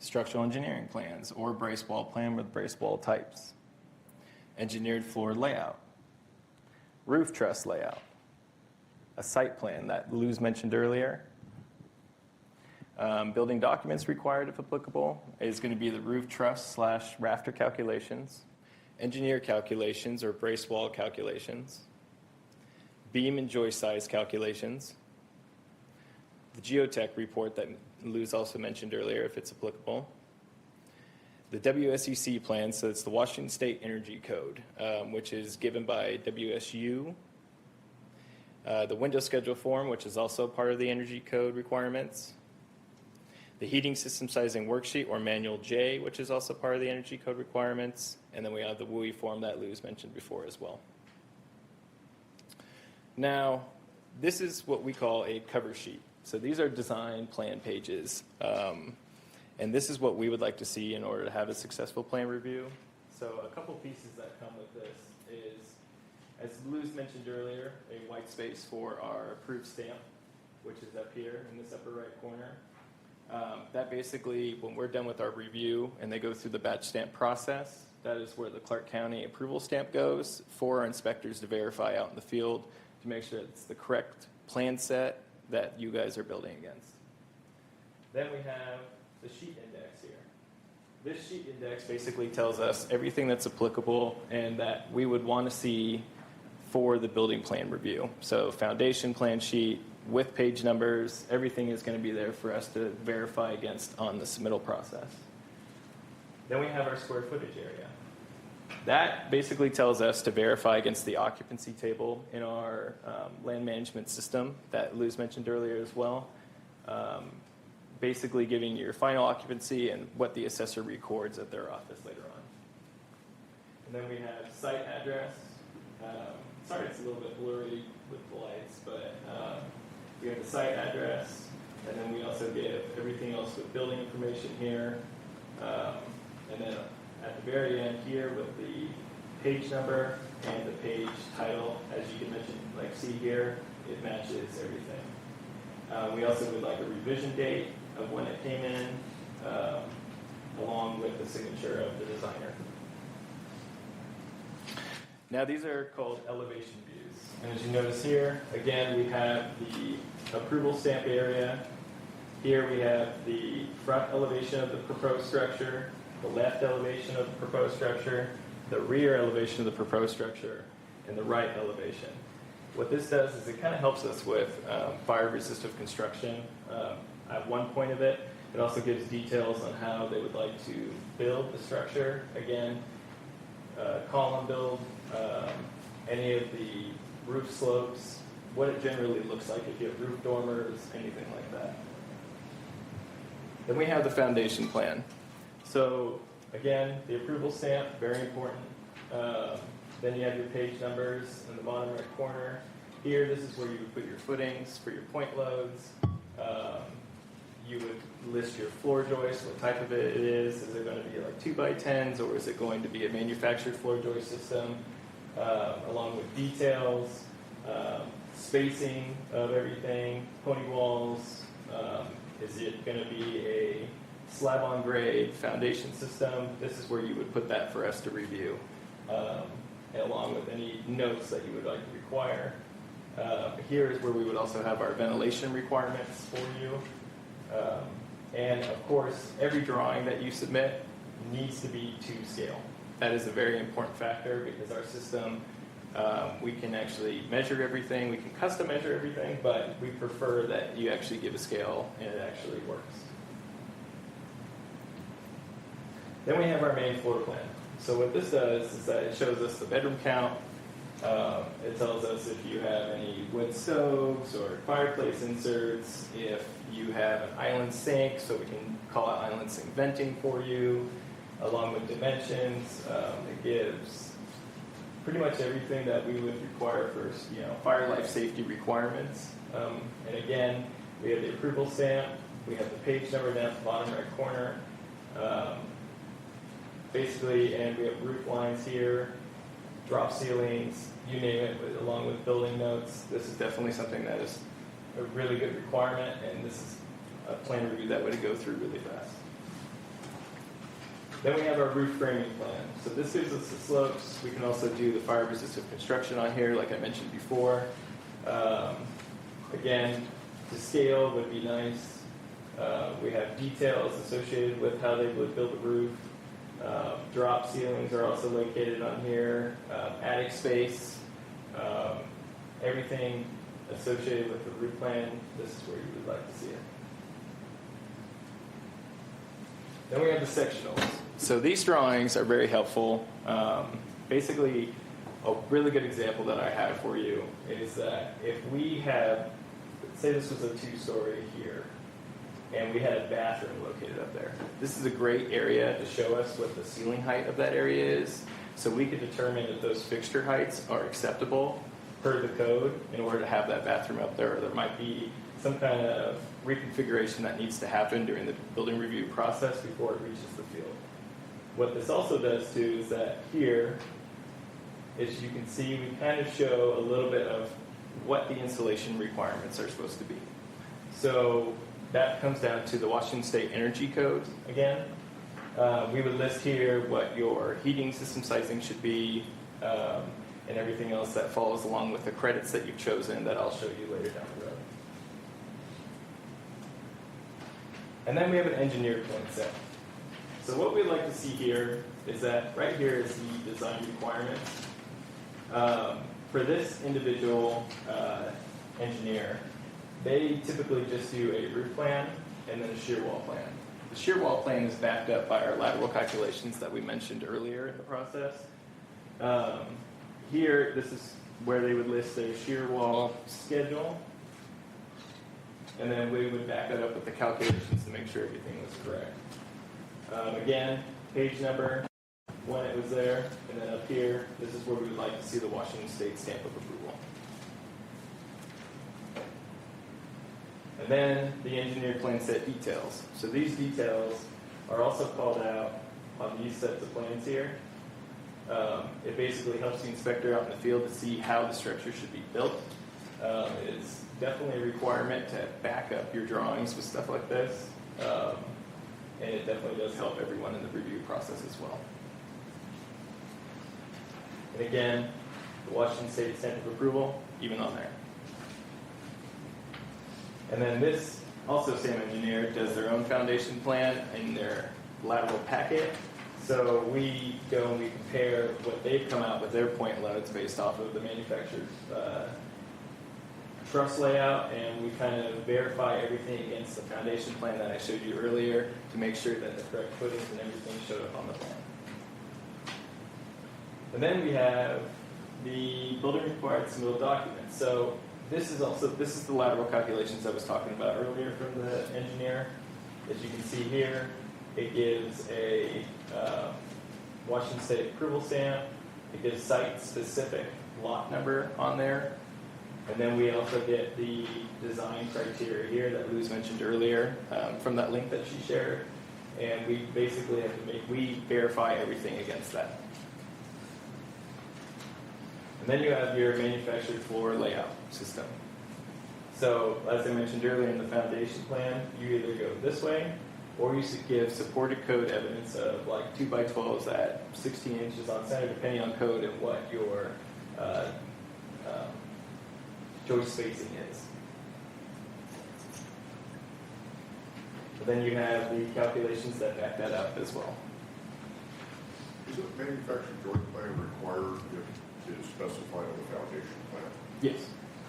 structural engineering plans, or brace wall plan with brace wall types, engineered floor layout, roof truss layout, a site plan that Luz mentioned earlier. Building documents required, if applicable, is going to be the roof truss / rafter calculations, engineer calculations or brace wall calculations, beam and joist size calculations, the geotech report that Luz also mentioned earlier, if it's applicable, the WSEC plan, so it's the Washington State Energy Code, which is given by WSU, the window schedule form, which is also part of the Energy Code requirements, the heating system sizing worksheet, or Manual J, which is also part of the Energy Code requirements, and then we have the WUI form that Luz mentioned before as well. Now, this is what we call a cover sheet. So these are design plan pages, and this is what we would like to see in order to have a successful plan review. So a couple pieces that come with this is, as Luz mentioned earlier, a white space for our approved stamp, which is up here in this upper right corner. That basically, when we're done with our review and they go through the batch stamp process, that is where the Clark County approval stamp goes for our inspectors to verify out in the field to make sure it's the correct plan set that you guys are building against. Then we have the sheet index here. This sheet index basically tells us everything that's applicable and that we would want to see for the building plan review. So foundation plan sheet with page numbers, everything is going to be there for us to verify against on the submittal process. Then we have our square footage area. That basically tells us to verify against the occupancy table in our land management system that Luz mentioned earlier as well. Basically giving your final occupancy and what the assessor records at their office later on. And then we have site address. Sorry, it's a little bit blurry with the lights, but we have the site address, and then we also give everything else with building information here. And then at the very end here with the page number and the page title, as you can mention, like see here, it matches everything. We also would like a revision date of when it came in, along with the signature of the designer. Now these are called elevation views. And as you notice here, again, we have the approval stamp area. Here we have the front elevation of the proposed structure, the left elevation of the proposed structure, the rear elevation of the proposed structure, and the right elevation. What this does is it kind of helps us with fire-resistant construction. At one point of it, it also gives details on how they would like to build the structure. Again, column build, any of the roof slopes, what it generally looks like if you have roof dormers, anything like that. Then we have the foundation plan. So again, the approval stamp, very important. Then you have your page numbers in the bottom right corner. Here, this is where you would put your footings for your point loads. You would list your floor joist, what type of it is. Is it going to be like 2x10s, or is it going to be a manufactured floor joist system? Along with details, spacing of everything, pony walls. Is it going to be a slab on grade foundation system? This is where you would put that for us to review, along with any notes that you would like to require. Here is where we would also have our ventilation requirements for you. And of course, every drawing that you submit needs to be to scale. That is a very important factor because our system, we can actually measure everything, we can custom measure everything, but we prefer that you actually give a scale and it actually works. Then we have our main floor plan. So what this does is that it shows us the bedroom count. It tells us if you have any wood stoves or fireplace inserts, if you have an island sink, so we can call out island sink venting for you, along with dimensions. It gives pretty much everything that we would require for, fire life safety requirements. And again, we have the approval stamp, we have the page number down at the bottom right corner. Basically, and we have roof lines here, drop ceilings, you name it, along with building notes. This is definitely something that is a really good requirement, and this is a plan review that would go through really fast. Then we have our roof framing plan. So this gives us the slopes. We can also do the fire resistant construction on here, like I mentioned before. Again, to scale would be nice. We have details associated with how they would build a roof. Drop ceilings are also located on here. Attic space, everything associated with the roof plan, this is where you would like to see it. Then we have the sectionals. So these drawings are very helpful. Basically, a really good example that I have for you is that if we have, say this was a 2-story here, and we had a bathroom located up there. This is a great area to show us what the ceiling height of that area is, so we can determine if those fixture heights are acceptable per the code in order to have that bathroom up there, or there might be some kind of reconfiguration that needs to happen during the building review process before it reaches the field. what this also does too is that here, as you can see, we kind of show a little bit of what the installation requirements are supposed to be. So that comes down to the Washington State Energy Code again. We would list here what your heating system sizing should be, and everything else that follows along with the credits that you've chosen that I'll show you later down the road. And then we have an engineered plan set. So what we'd like to see here is that right here is the design requirements. For this individual engineer, they typically just do a roof plan and then a shear wall plan. The shear wall plan is backed up by our lateral calculations that we mentioned earlier in the process. Here, this is where they would list their shear wall schedule, and then we would back that up with the calculations to make sure everything was correct. Again, page number, when it was there, and then up here, this is where we would like to see the Washington State stamp of approval. And then the engineered plan set details. So these details are also called out on these sets of plans here. It basically helps the inspector out in the field to see how the structure should be built. It's definitely a requirement to back up your drawings with stuff like this. And it definitely does help everyone in the review process as well. And again, the Washington State stamp of approval, even on there. And then this, also same engineer, does their own foundation plan in their lateral packet. So we go and we compare what they've come out with their point loads based off of the manufacturer's truss layout, and we kind of verify everything against the foundation plan that I showed you earlier to make sure that the correct footings and everything showed up on the plan. And then we have the building required submittal documents. So this is the lateral calculations I was talking about earlier from the engineer. As you can see here, it gives a Washington State approval stamp. It gives site-specific lot number on there. And then we also get the design criteria here that Luz mentioned earlier from that link that she shared. And we basically have to we verify everything against that. And then you have your manufactured floor layout system. So as I mentioned earlier in the foundation plan, you either go this way, or you give supported code evidence of like 2x12s at 16 inches on center, depending on code and what your joist spacing is. But then you have the calculations that back that up as well. Is a manufactured joint plan required if it is specified on the foundation plan? Yes.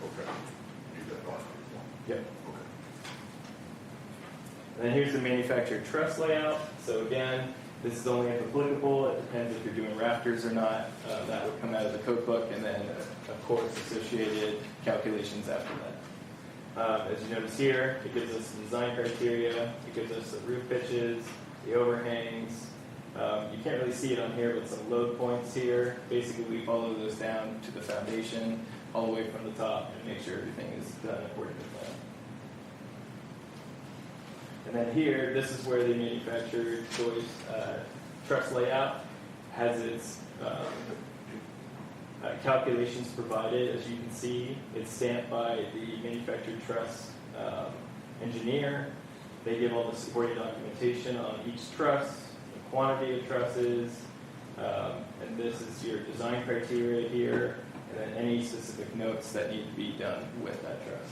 Okay. Need that document form? Yep. Okay. And then here's the manufactured truss layout. So again, this is only if applicable. It depends if you're doing rafters or not. That would come out of the code book, and then, of course, associated calculations after that. As you notice here, it gives us the design criteria. It gives us the roof pitches, the overhangs. You can't really see it on here, but some load points here. Basically, we follow those down to the foundation, all the way from the top, and make sure everything is done according to plan. And then here, this is where the manufactured joist truss layout has its calculations provided. As you can see, it's stamped by the manufactured truss engineer. They give all the supporting documentation on each truss, the quantity of trusses, and this is your design criteria here, and then any specific notes that need to be done with that truss.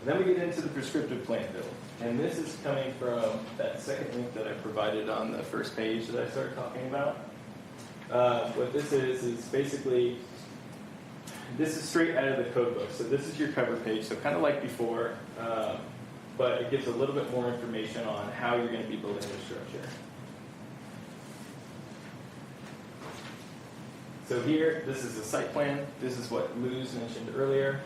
And then we get into the prescriptive plan build. And this is coming from that second link that I provided on the first page that I started talking about. What this is basically, this is straight out of the code book. So this is your cover page, so kind of like before, but it gives a little bit more information on how you're going to be building your structure. So here, this is the site plan. This is what Luz mentioned earlier.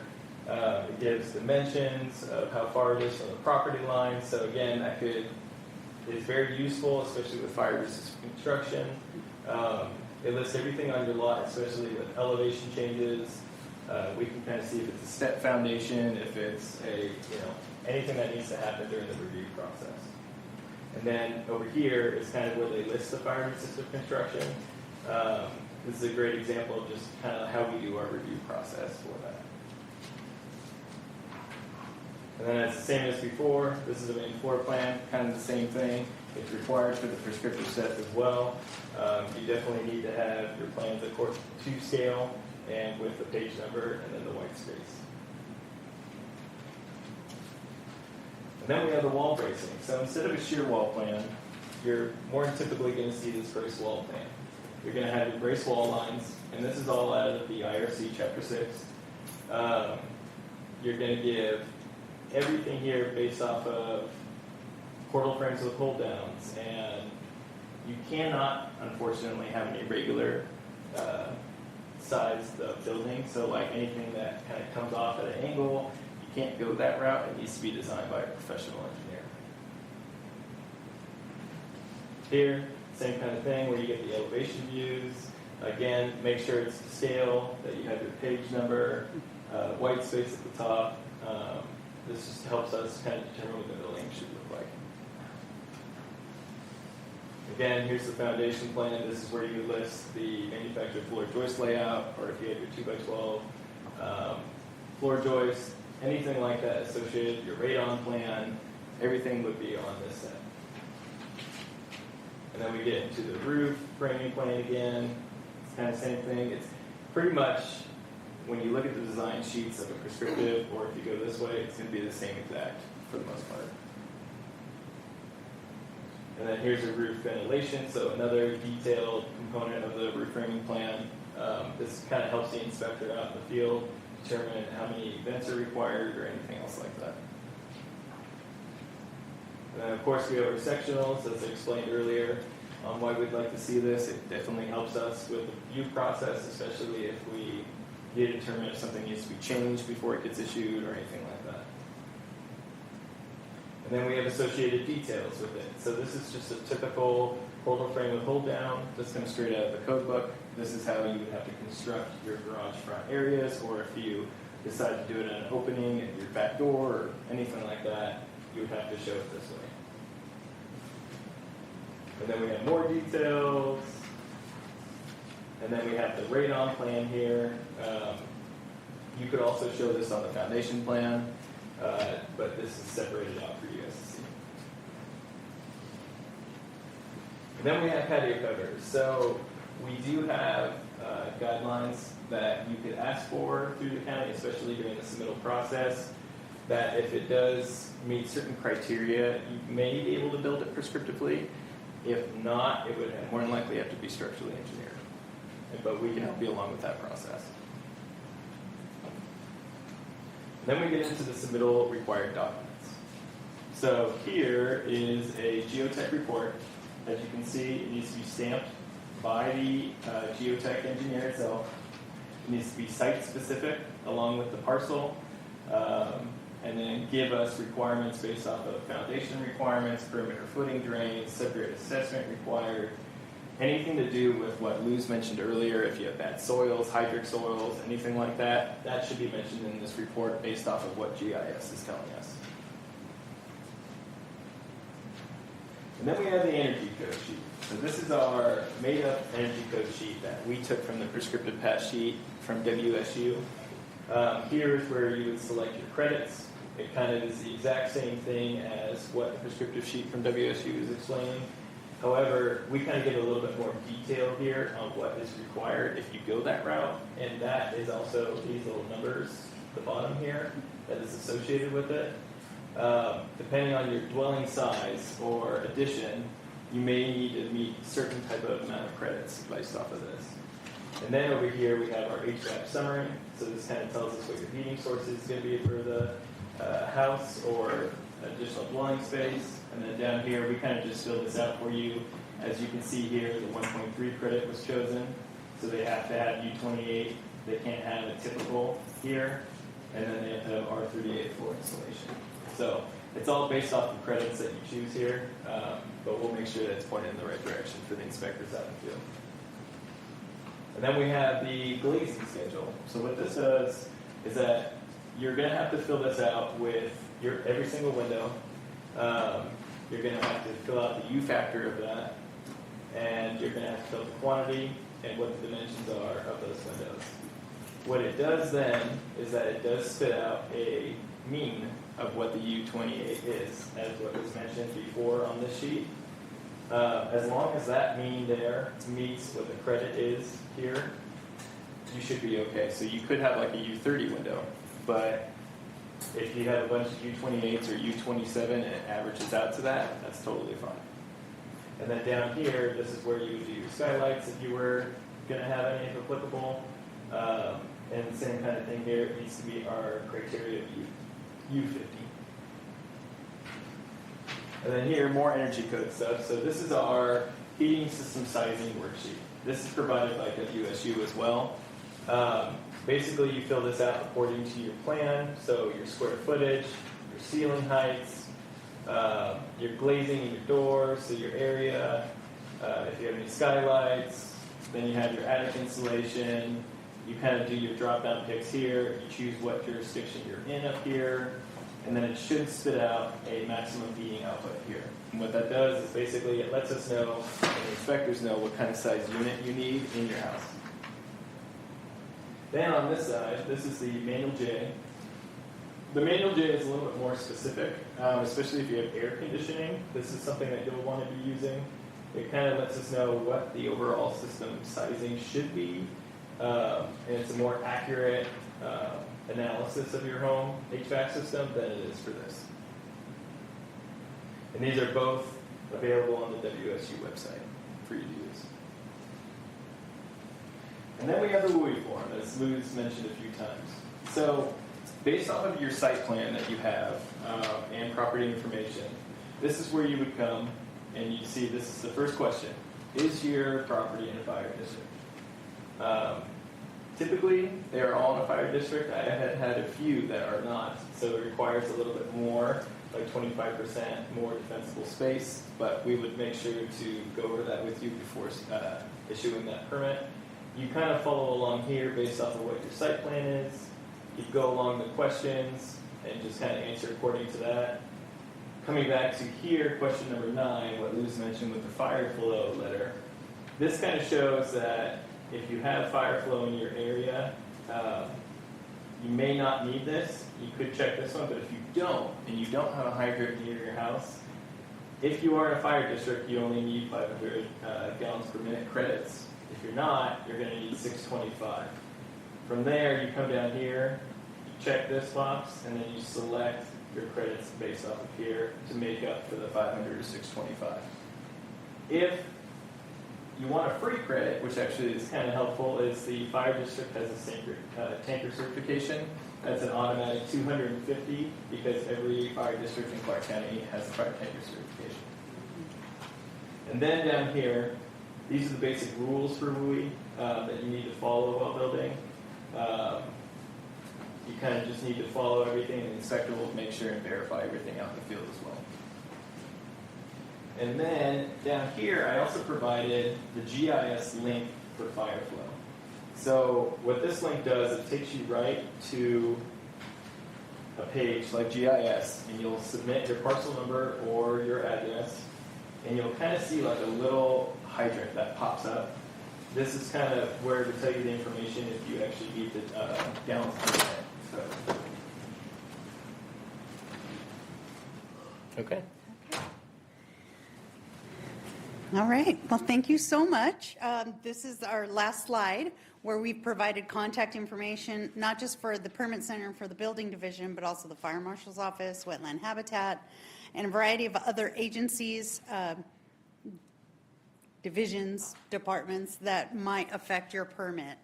It gives dimensions of how far it is from the property line. So again, is very useful, especially with fire resistant construction. It lists everything on your lot, especially with elevation changes. We can kind of see if it's a step foundation, if it's anything that needs to happen during the review process. And then over here is kind of where they list the fire system construction. This is a great example of just kind of how we do our review process for that. And then it's the same as before. This is the main floor plan, kind of the same thing. It's required for the prescriptive set as well. You definitely need to have your plans of course to scale and with the page number and then the white space. And then we have the wall bracing. So instead of a shear wall plan, you're more typically going to see this brace wall plan. You're going to have your brace wall lines, and this is all out of the IRC Chapter 6. You're going to give everything here based off of portal frames with hold downs, and you cannot, unfortunately, have an irregular size of building. So like anything that kind of comes off at an angle, you can't go that route. It needs to be designed by a professional engineer. Here, same kind of thing where you get the elevation views. Again, make sure it's to scale, that you have your page number, white space at the top. This just helps us kind of determine what the building should look like. Again, here's the foundation plan. This is where you list the manufactured floor joist layout, or if you have your 2x12 floor joist, anything like that associated, your radon plan, everything would be on this set. And then we get into the roof framing plan again. It's kind of the same thing. It's pretty much, when you look at the design sheets of a prescriptive, or if you go this way, it's going to be the same exact for the most part. And then here's a roof ventilation, so another detailed component of the roof framing plan. This kind of helps the inspector out in the field determine how many vents are required or anything else like that. And then of course we have our sectionals, as I explained earlier, on why we'd like to see this. It definitely helps us with the review process, especially if we need to determine if something needs to be changed before it gets issued or anything like that. And then we have associated details with it. So this is just a typical portal frame with hold down. This comes straight out of the code book. This is how you would have to construct your garage front areas, or if you decide to do it in an opening at your back door or anything like that, you would have to show it this way. And then we have more details. And then we have the radon plan here. You could also show this on the foundation plan, but this is separated out for you guys to see. And then we have patio covers. So we do have guidelines that you could ask for through the county, especially during the submittal process, that if it does meet certain criteria, you may be able to build it prescriptively. If not, it would more than likely have to be structurally engineered. But we can help you along with that process. Then we get into the submittal required documents. So here is a geotech report. As you can see, it needs to be stamped by the geotech engineer itself. It needs to be site specific along with the parcel. And then give us requirements based off of foundation requirements, perimeter footing drains, subgrade assessment required. Anything to do with what Luz mentioned earlier, if you have bad soils, hydric soils, anything like that, that should be mentioned in this report based off of what GIS is telling us. And then we have the energy code sheet. So this is our made-up energy code sheet that we took from the prescriptive path sheet from WSU. Here is where you would select your credits. It kind of is the exact same thing as what the prescriptive sheet from WSU is explaining. However, we kind of give a little bit more detail here on what is required if you go that route, and that is also these little numbers at the bottom here that is associated with it. Depending on your dwelling size or addition, you may need to meet a certain type of amount of credits based off of this. And then over here we have our HVAC summary. So this kind of tells us what your heating source is going to be for the house or additional dwelling space. And then down here we kind of just fill this out for you. As you can see here, the 1.3 credit was chosen. So they have to have U28. They can't have a typical here. And then they have to have R38 for installation. So it's all based off the credits that you choose here. But we'll make sure that it's pointed in the right direction for the inspectors out in the field. And then we have the glazing schedule. So what this does is that you're going to have to fill this out with your every single window. you're going to have to fill out the U factor of that, and you're going to have to fill out the quantity and what the dimensions are of those windows. What it does then is that it does spit out a mean of what the U28 is, as what was mentioned before on this sheet. As long as that mean there meets what the credit is here, you should be okay. So you could have like a U30 window, but if you have a bunch of U28s or U27 and it averages out to that, that's totally fine. And then down here, this is where you would do your skylights if you were going to have any if applicable. And the same kind of thing here, it needs to meet our criteria of U50. And then here, more energy code stuff. So this is our heating system sizing worksheet. This is provided by WSU as well. Basically, you fill this out according to your plan. So your square footage, your ceiling heights, your glazing in your doors, so your area, if you have any skylights, then you have your attic insulation. You kind of do your drop-down picks here. You choose what jurisdiction you're in up here. And then it should spit out a maximum heating output here. And what that does is basically it lets us know, and the inspectors know, what kind of size unit you need in your house. Then on this side, this is the manual J. The manual J is a little bit more specific, especially if you have air conditioning. This is something that you'll want to be using. It kind of lets us know what the overall system sizing should be. And it's a more accurate analysis of your home HVAC system than it is for this. And these are both available on the WSU website for you to use. And then we have the WUI form, as Lou's mentioned a few times. So based off of your site plan that you have and property information, this is where you would come and you'd see this is the first question. Is your property in a fire district? Typically, they are all in a fire district. I have had a few that are not, so it requires a little bit more, like 25% more defensible space, but we would make sure to go over that with you before issuing that permit. You kind of follow along here based off of what your site plan is. You go along the questions and just kind of answer according to that. Coming back to here, question number 9, what Lou's mentioned with the fire flow letter. This kind of shows that if you have fire flow in your area, you may not need this. You could check this one, but if you don't, and you don't have a hydrant near your house, if you are in a fire district, you only need 500 gallons per minute credits. If you're not, you're going to need 625. From there, you come down here, you check this box, and then you select your credits based off of here to make up for the 500 or 625. If you want a free credit, which actually is kind of helpful, is the fire district has a tanker certification. That's an automatic 250 because every fire district in Clark County has a fire tanker certification. And then down here, these are the basic rules for WUI that you need to follow while building. You kind of just need to follow everything, and the inspector will make sure and verify everything out in the field as well. And then down here, I also provided the GIS link for FireFlow. So what this link does, it takes you right to a page like GIS, and you'll submit your parcel number or your address, and you'll kind of see like a little hydrant that pops up. This is kind of where to tell you the information if you actually need the gallons per minute. So. Okay. All right. Well, thank you so much. This is our last slide where we've provided contact information, not just for the permit center and for the building division, but also the fire marshal's office, wetland habitat, and a variety of other agencies, divisions, departments that might affect your permit.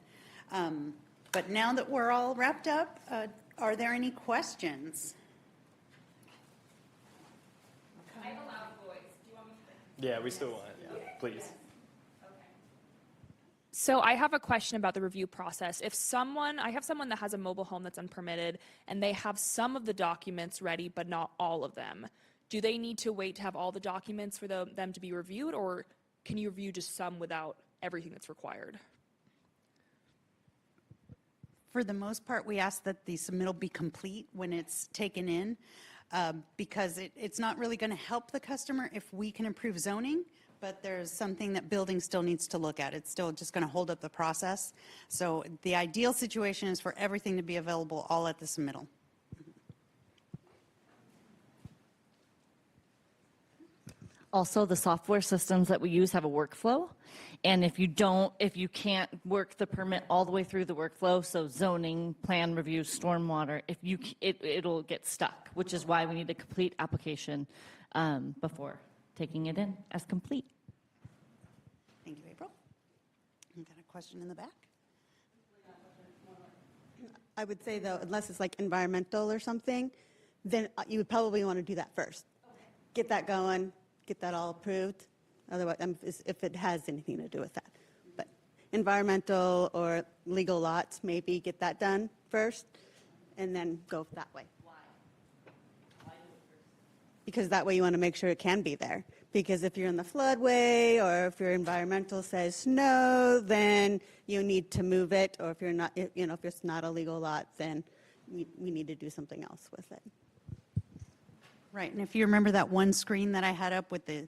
But now that we're all wrapped up, are there any questions? I have a loud voice. Do you want me to? Yeah, we still want it. Yeah, please. Okay. So I have a question about the review process. I have someone that has a mobile home that's unpermitted and they have some of the documents ready, but not all of them. Do they need to wait to have all the documents for them to be reviewed, or can you review just some without everything that's required? For the most part, we ask that the submittal be complete when it's taken in. because it's not really going to help the customer if we can improve zoning, but there's something that building still needs to look at. It's still just going to hold up the process. So the ideal situation is for everything to be available all at the submittal. Also, the software systems that we use have a workflow. And if you can't work the permit all the way through the workflow, so zoning, plan review, stormwater, it'll get stuck, which is why we need a complete application before taking it in as complete. Thank you, April. We've got a question in the back. I would say though, unless it's like environmental or something, then you would probably want to do that first. Get that going, get that all approved. Otherwise, if it has anything to do with that. But environmental or legal lots, maybe get that done first and then go that way. Why? Because that way you want to make sure it can be there. Because if you're in the floodway or if your environmental says no, then you need to move it. Or if you're not, if it's not a legal lot, then we need to do something else with it. Right, and if you remember that one screen that I had up with the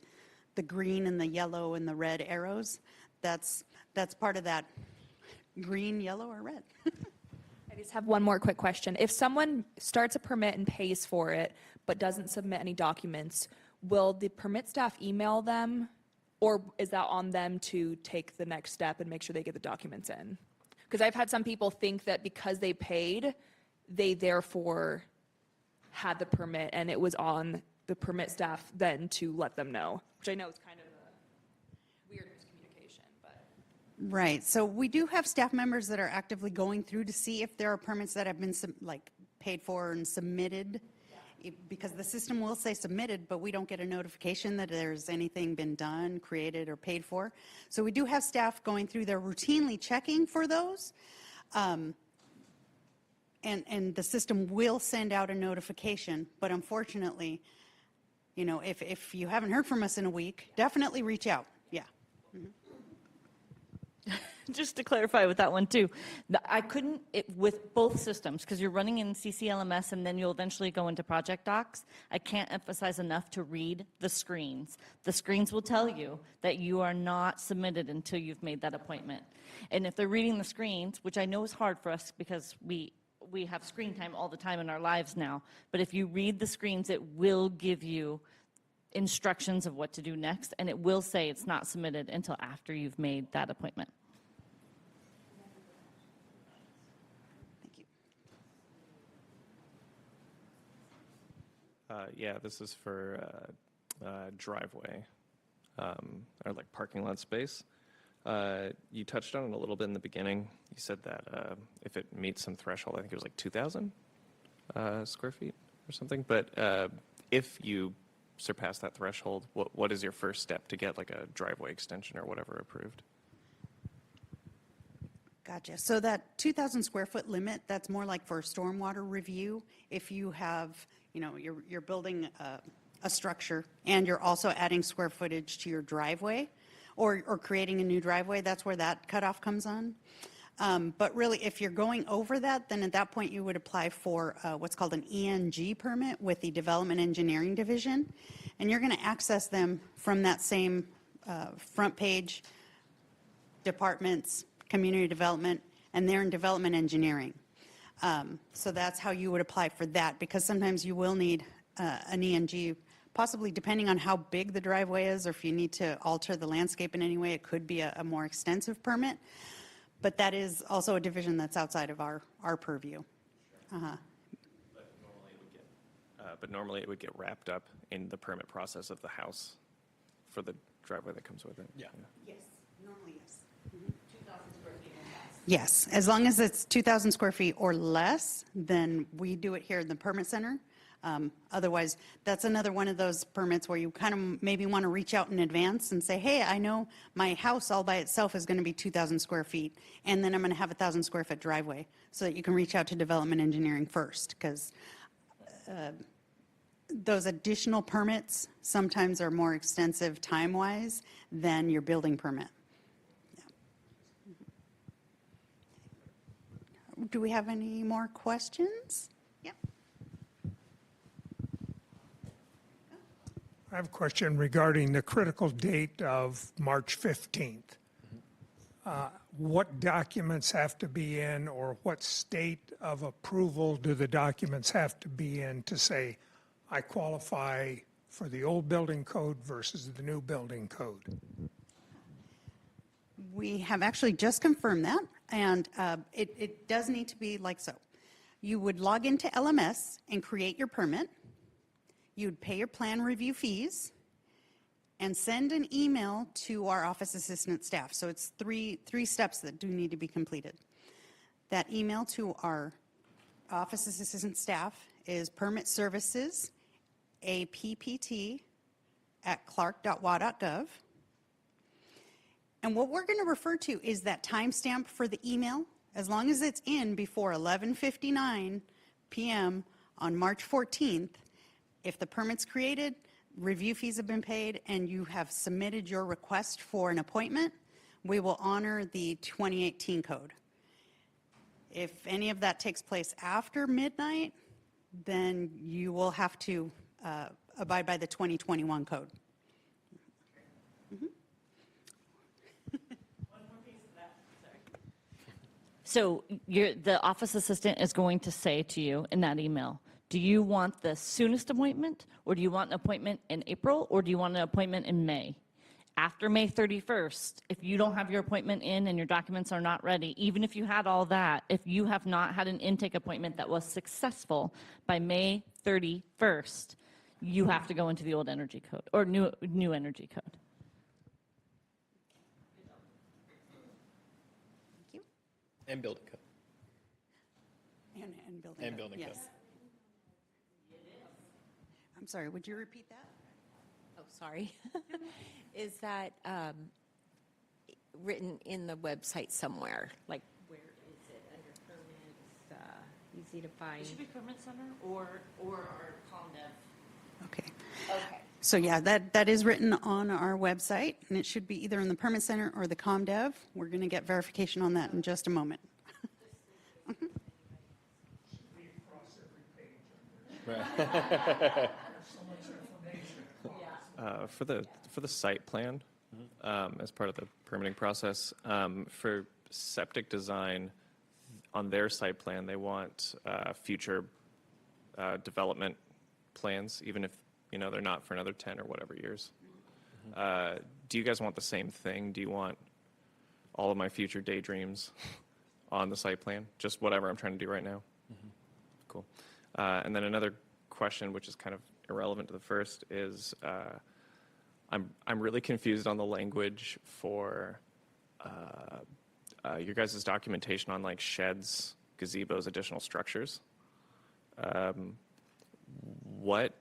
green and the yellow and the red arrows, that's part of that green, yellow, or red. I just have one more quick question. If someone starts a permit and pays for it, but doesn't submit any documents, will the permit staff email them? Or is that on them to take the next step and make sure they get the documents in? Because I've had some people think that because they paid, they therefore had the permit, and it was on the permit staff then to let them know, which I know is kind of a weird miscommunication, but. Right, so we do have staff members that are actively going through to see if there are permits that have been paid for and submitted. Because the system will say submitted, but we don't get a notification that there's anything been done, created, or paid for. So we do have staff going through, they're routinely checking for those. And the system will send out a notification, but unfortunately, if you haven't heard from us in a week, definitely reach out, yeah. Just to clarify with that one too, I couldn't, with both systems, because you're running in CCLMS and then you'll eventually go into Project Docs, I can't emphasize enough to read the screens. The screens will tell you that you are not submitted until you've made that appointment. And if they're reading the screens, which I know is hard for us because we have screen time all the time in our lives now, but if you read the screens, it will give you instructions of what to do next, and it will say it's not submitted until after you've made that appointment. Thank you. Yeah, this is for driveway or like parking lot space. You touched on it a little bit in the beginning. You said that if it meets some threshold, I think it was like 2,000 square feet or something. But if you surpass that threshold, what is your first step to get like a driveway extension or whatever approved? Gotcha. So that 2,000 square foot limit, that's more like for a stormwater review. If you have, you're building a structure and you're also adding square footage to your driveway or creating a new driveway, that's where that cutoff comes on. But really, if you're going over that, then at that point you would apply for what's called an ENG permit with the Development Engineering Division. And you're going to access them from that same front page, departments, community development, and they're in development engineering. So that's how you would apply for that, because sometimes you will need an ENG, possibly depending on how big the driveway is, or if you need to alter the landscape in any way, it could be a more extensive permit. But that is also a division that's outside of our purview. But normally it would get wrapped up in the permit process of the house for the driveway that comes with it. Yeah. Yes, normally yes. 2,000 square feet or less. Yes, as long as it's 2,000 square feet or less, then we do it here in the permit center. Otherwise, that's another one of those permits where you kind of maybe want to reach out in advance and say, hey, I know my house all by itself is going to be 2,000 square feet, and then I'm going to have a 1,000 square foot driveway, so that you can reach out to development engineering first, because those additional permits sometimes are more extensive time-wise than your building permit. Do we have any more questions? Yep. I have a question regarding the critical date of March 15th. What documents have to be in, or what state of approval do the documents have to be in to say, I qualify for the old building code versus the new building code? We have actually just confirmed that, and it does need to be like so. You would log into LMS and create your permit. You'd pay your plan review fees and send an email to our office assistant staff. So it's three steps that do need to be completed. That email to our office assistant staff is permitservices, appt@clark.wa.gov. And what we're going to refer to is that timestamp for the email, as long as it's in before 11:59 p.m. on March 14th. If the permit's created, review fees have been paid, and you have submitted your request for an appointment, we will honor the 2018 code. If any of that takes place after midnight, then you will have to abide by the 2021 code. So the office assistant is going to say to you in that email, do you want the soonest appointment, or do you want an appointment in April, or do you want an appointment in May? After May 31st, if you don't have your appointment in and your documents are not ready, even if you had all that, if you have not had an intake appointment that was successful by May 31st, you have to go into the old energy code, or new energy code. Thank you. And building code. And building And code, building code. yes. I'm sorry, would you repeat that? Oh, sorry. Is that written in the website somewhere? Like, where is it? Under permits, easy to find? It should be Permit Center or our ComDev. Okay. Okay. So yeah, that is written on our website, and it should be either in the Permit Center or the ComDev. We're going to get verification on that in just a moment. For the site plan, as part of the permitting process, for septic design, on their site plan, they want future development plans, even if, they're not for another 10 or whatever years. Do you guys want the same thing? Do you want all of my future daydreams on the site plan? Just whatever I'm trying to do right now? Cool. And then another question, which is kind of irrelevant to the first, is I'm really confused on the language for your guys' documentation on like sheds, gazebos, additional structures. What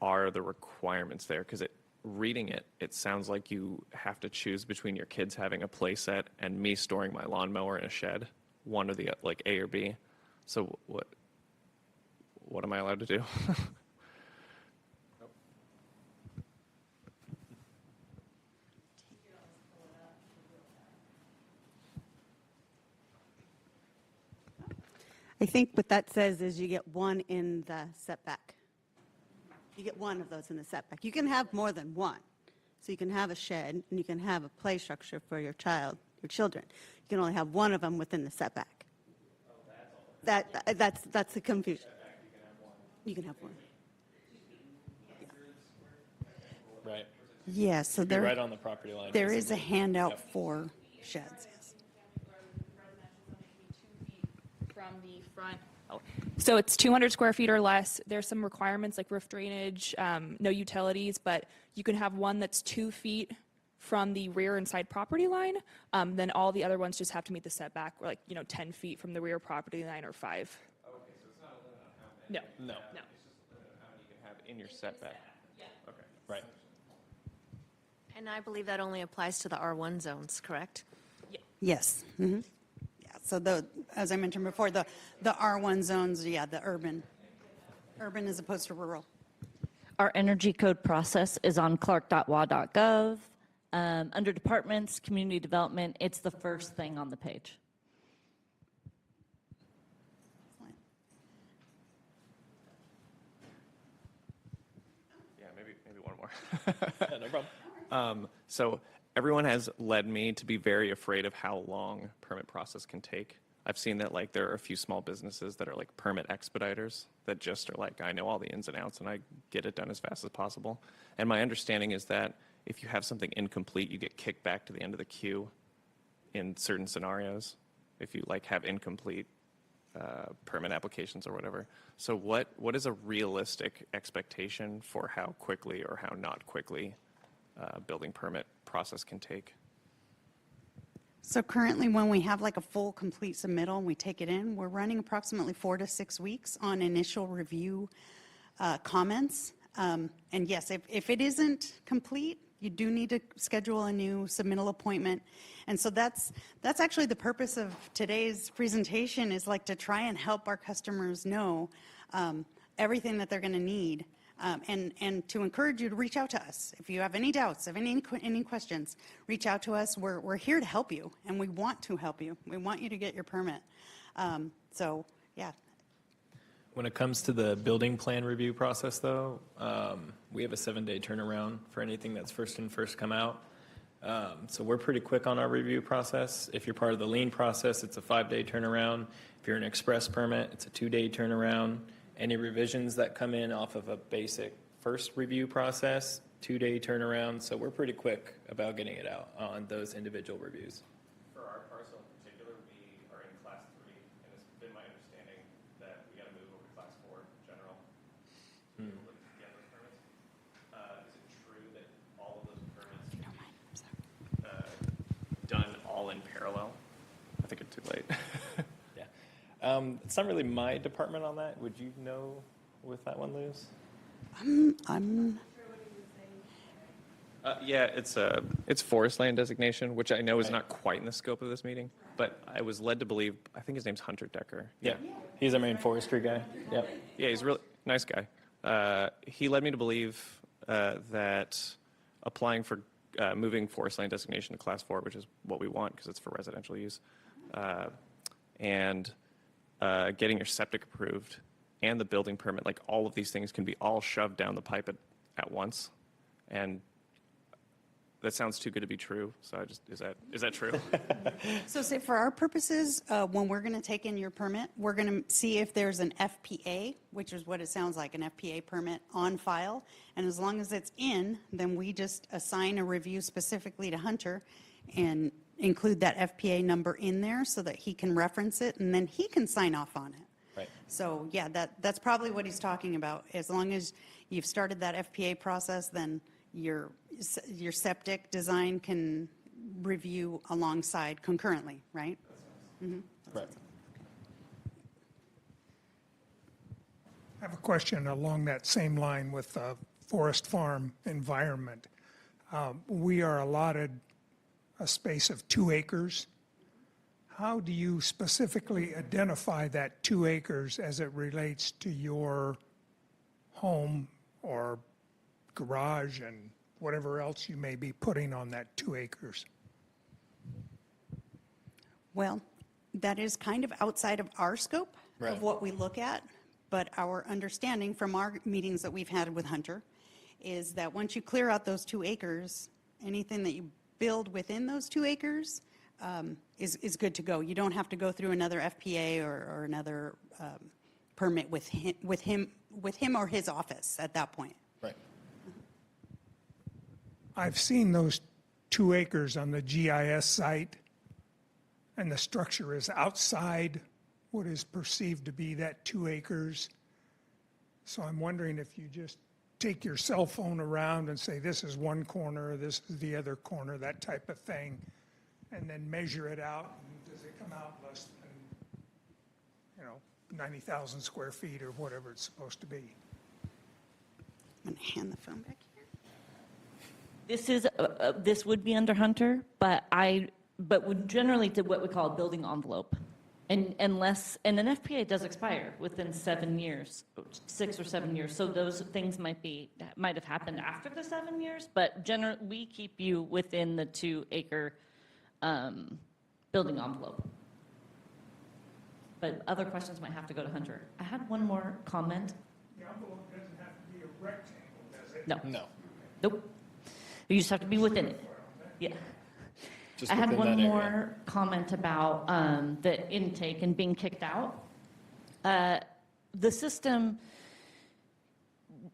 are the requirements there? Because reading it, it sounds like you have to choose between your kids having a play set and me storing my lawnmower in a shed, one or the like A or B. So what am I allowed to do? I think what that says is you get one in the setback. You get one of those in the setback. You can have more than one. So you can have a shed and you can have a play structure for your children. You can only have one of them within the setback. That's the confusion. You can have one. Right. Yeah, so Be right there, on the property line. there is a basically. handout Yep. for sheds, yes. From the front. So it's 200 square feet or less. There's some requirements like roof drainage, no utilities, but you can have one that's 2 feet from the rear and side property line. Then all the other ones just have to meet the setback, or 10 feet from the rear property line or 5. Okay, so it's not a limit on how many. No. No. It's just a limit on how many you can have in your setback. Okay. Right. And I believe that only applies to the R1 zones, correct? Yes. Yeah, so as I mentioned before, the R1 zones, yeah, the urban as opposed to rural. Our energy code process is on clark.wa.gov. Under departments, community development, it's the first thing on the page. Yeah, maybe one more. No problem. So everyone has led me to be very afraid of how long permit process can take. I've seen that like there are a few small businesses that are like permit expediters that just are like, I know all the ins and outs and I get it done as fast as possible. And my understanding is that if you have something incomplete, you get kicked back to the end of the queue in certain scenarios if you like have incomplete permit applications or whatever. So what is a realistic expectation for how quickly or how not quickly building permit process can take? So currently, when we have like a full, complete submittal and we take it in, we're running approximately 4 to 6 weeks on initial review comments. And yes, if it isn't complete, you do need to schedule a new submittal appointment. And so that's actually the purpose of today's presentation, is like to try and help our customers know everything that they're going to need. And to encourage you to reach out to us. If you have any doubts, if any questions, reach out to us. We're here to help you, and we want to help you. We want you to get your permit. So, yeah. When it comes to the building plan review process, though, we have a 7-day turnaround for anything that's first in, first come out. So we're pretty quick on our review process. If you're part of the lien process, it's a 5-day turnaround. If you're an express permit, it's a 2-day turnaround. Any revisions that come in off of a basic first review process, 2-day turnaround. So we're pretty quick about getting it out on those individual reviews. For our parcel in particular, we are in class 3, and it's been my understanding that we got to move over to class 4 general. To get those permits. Is it true that all of those permits can be done all in parallel? I think it's too late. It's not really my department on that. Would you know with that one, Luz? I'm Yeah, it's forest land designation, which I know is not quite in the scope of this meeting, but I was led to believe, I think his name's Hunter Decker. Yeah. He's our main forestry guy. Yep. Yeah, he's a really nice guy. He led me to believe that applying for moving forest land designation to class 4, which is what we want because it's for residential use, and getting your septic approved and the building permit, like all of these things can be all shoved down the pipe at once. And that sounds too good to be true. So is that true? So say for our purposes, when we're going to take in your permit, we're going to see if there's an FPA, which is what it sounds like, an FPA permit on file. And as long as it's in, then we just assign a review specifically to Hunter and include that FPA number in there so that he can reference it and then he can sign off on it. Right. So yeah, that's probably what he's talking about. As long as you've started that FPA process, then your septic design can review alongside concurrently, right? Right. I have a question along that same line with forest farm environment. We are allotted a space of 2 acres. How do you specifically identify that 2 acres as it relates to your home or garage and whatever else you may be putting on that 2 acres? Well, that is kind of outside of our scope Right. of what we look at, but our understanding from our meetings that we've had with Hunter is that once you clear out those 2 acres, anything that you build within those 2 acres is good to go. You don't have to go through another FPA or another permit with him or his office at that point. Right. I've seen those 2 acres on the GIS site, and the structure is outside what is perceived to be that 2 acres. So I'm wondering if you just take your cell phone around and say, this is one corner, this is the other corner, that type of thing, and then measure it out. And does it come out less than, 90,000 square feet or whatever it's supposed to be? I'm going to hand the phone back here. This would be under Hunter, but would generally do what we call a building envelope. And an FPA does expire within 7 years, 6 or 7 years. So those things might have happened after the 7 years, but generally we keep you within the 2 acre building envelope. But other questions might have to go to Hunter. I had one more comment. The envelope doesn't have to be a rectangle, does it? No. No. Nope. You just have to be within it. Yeah. Just I had within one that area. more comment about the intake and being kicked out. The system,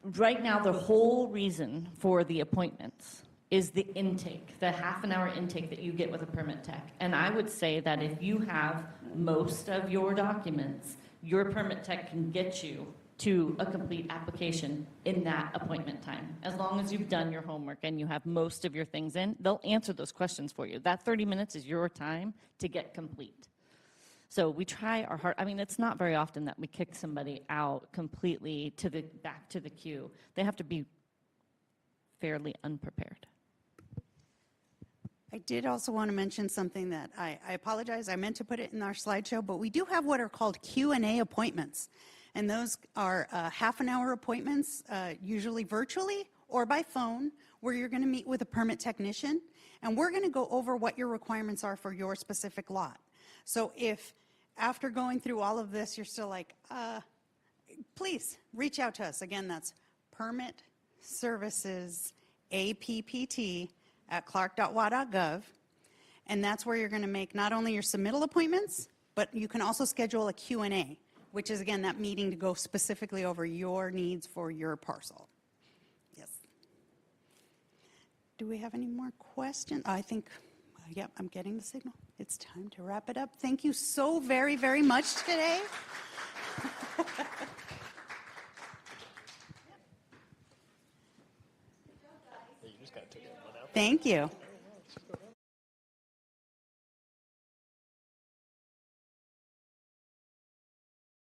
right now, the whole reason for the appointments is the intake, the half-an-hour intake that you get with a permit tech. And I would say that if you have most of your documents, your permit tech can get you to a complete application in that appointment time. As long as you've done your homework and you have most of your things in, they'll answer those questions for you. That 30 minutes is your time to get complete. So we try our hard. I mean, it's not very often that we kick somebody out completely back to the queue. They have to be fairly unprepared. I did also want to mention something that I apologize, I meant to put it in our slideshow, but we do have what are called Q&A appointments. And those are half-an-hour appointments, usually virtually or by phone, where you're going to meet with a permit technician, and we're going to go over what your requirements are for your specific lot. So if after going through all of this, you're still like, please reach out to us. Again, that's Permit Services APPT@clark.wa.gov. And that's where you're going to make not only your submittal appointments, but you can also schedule a Q&A, which is, again, that meeting to go specifically over your needs for your parcel. Yes. Do we have any more questions? I think, yep, I'm getting the signal. It's time to wrap it up. Thank you so very, very much today. You just got to take it one out. Thank you.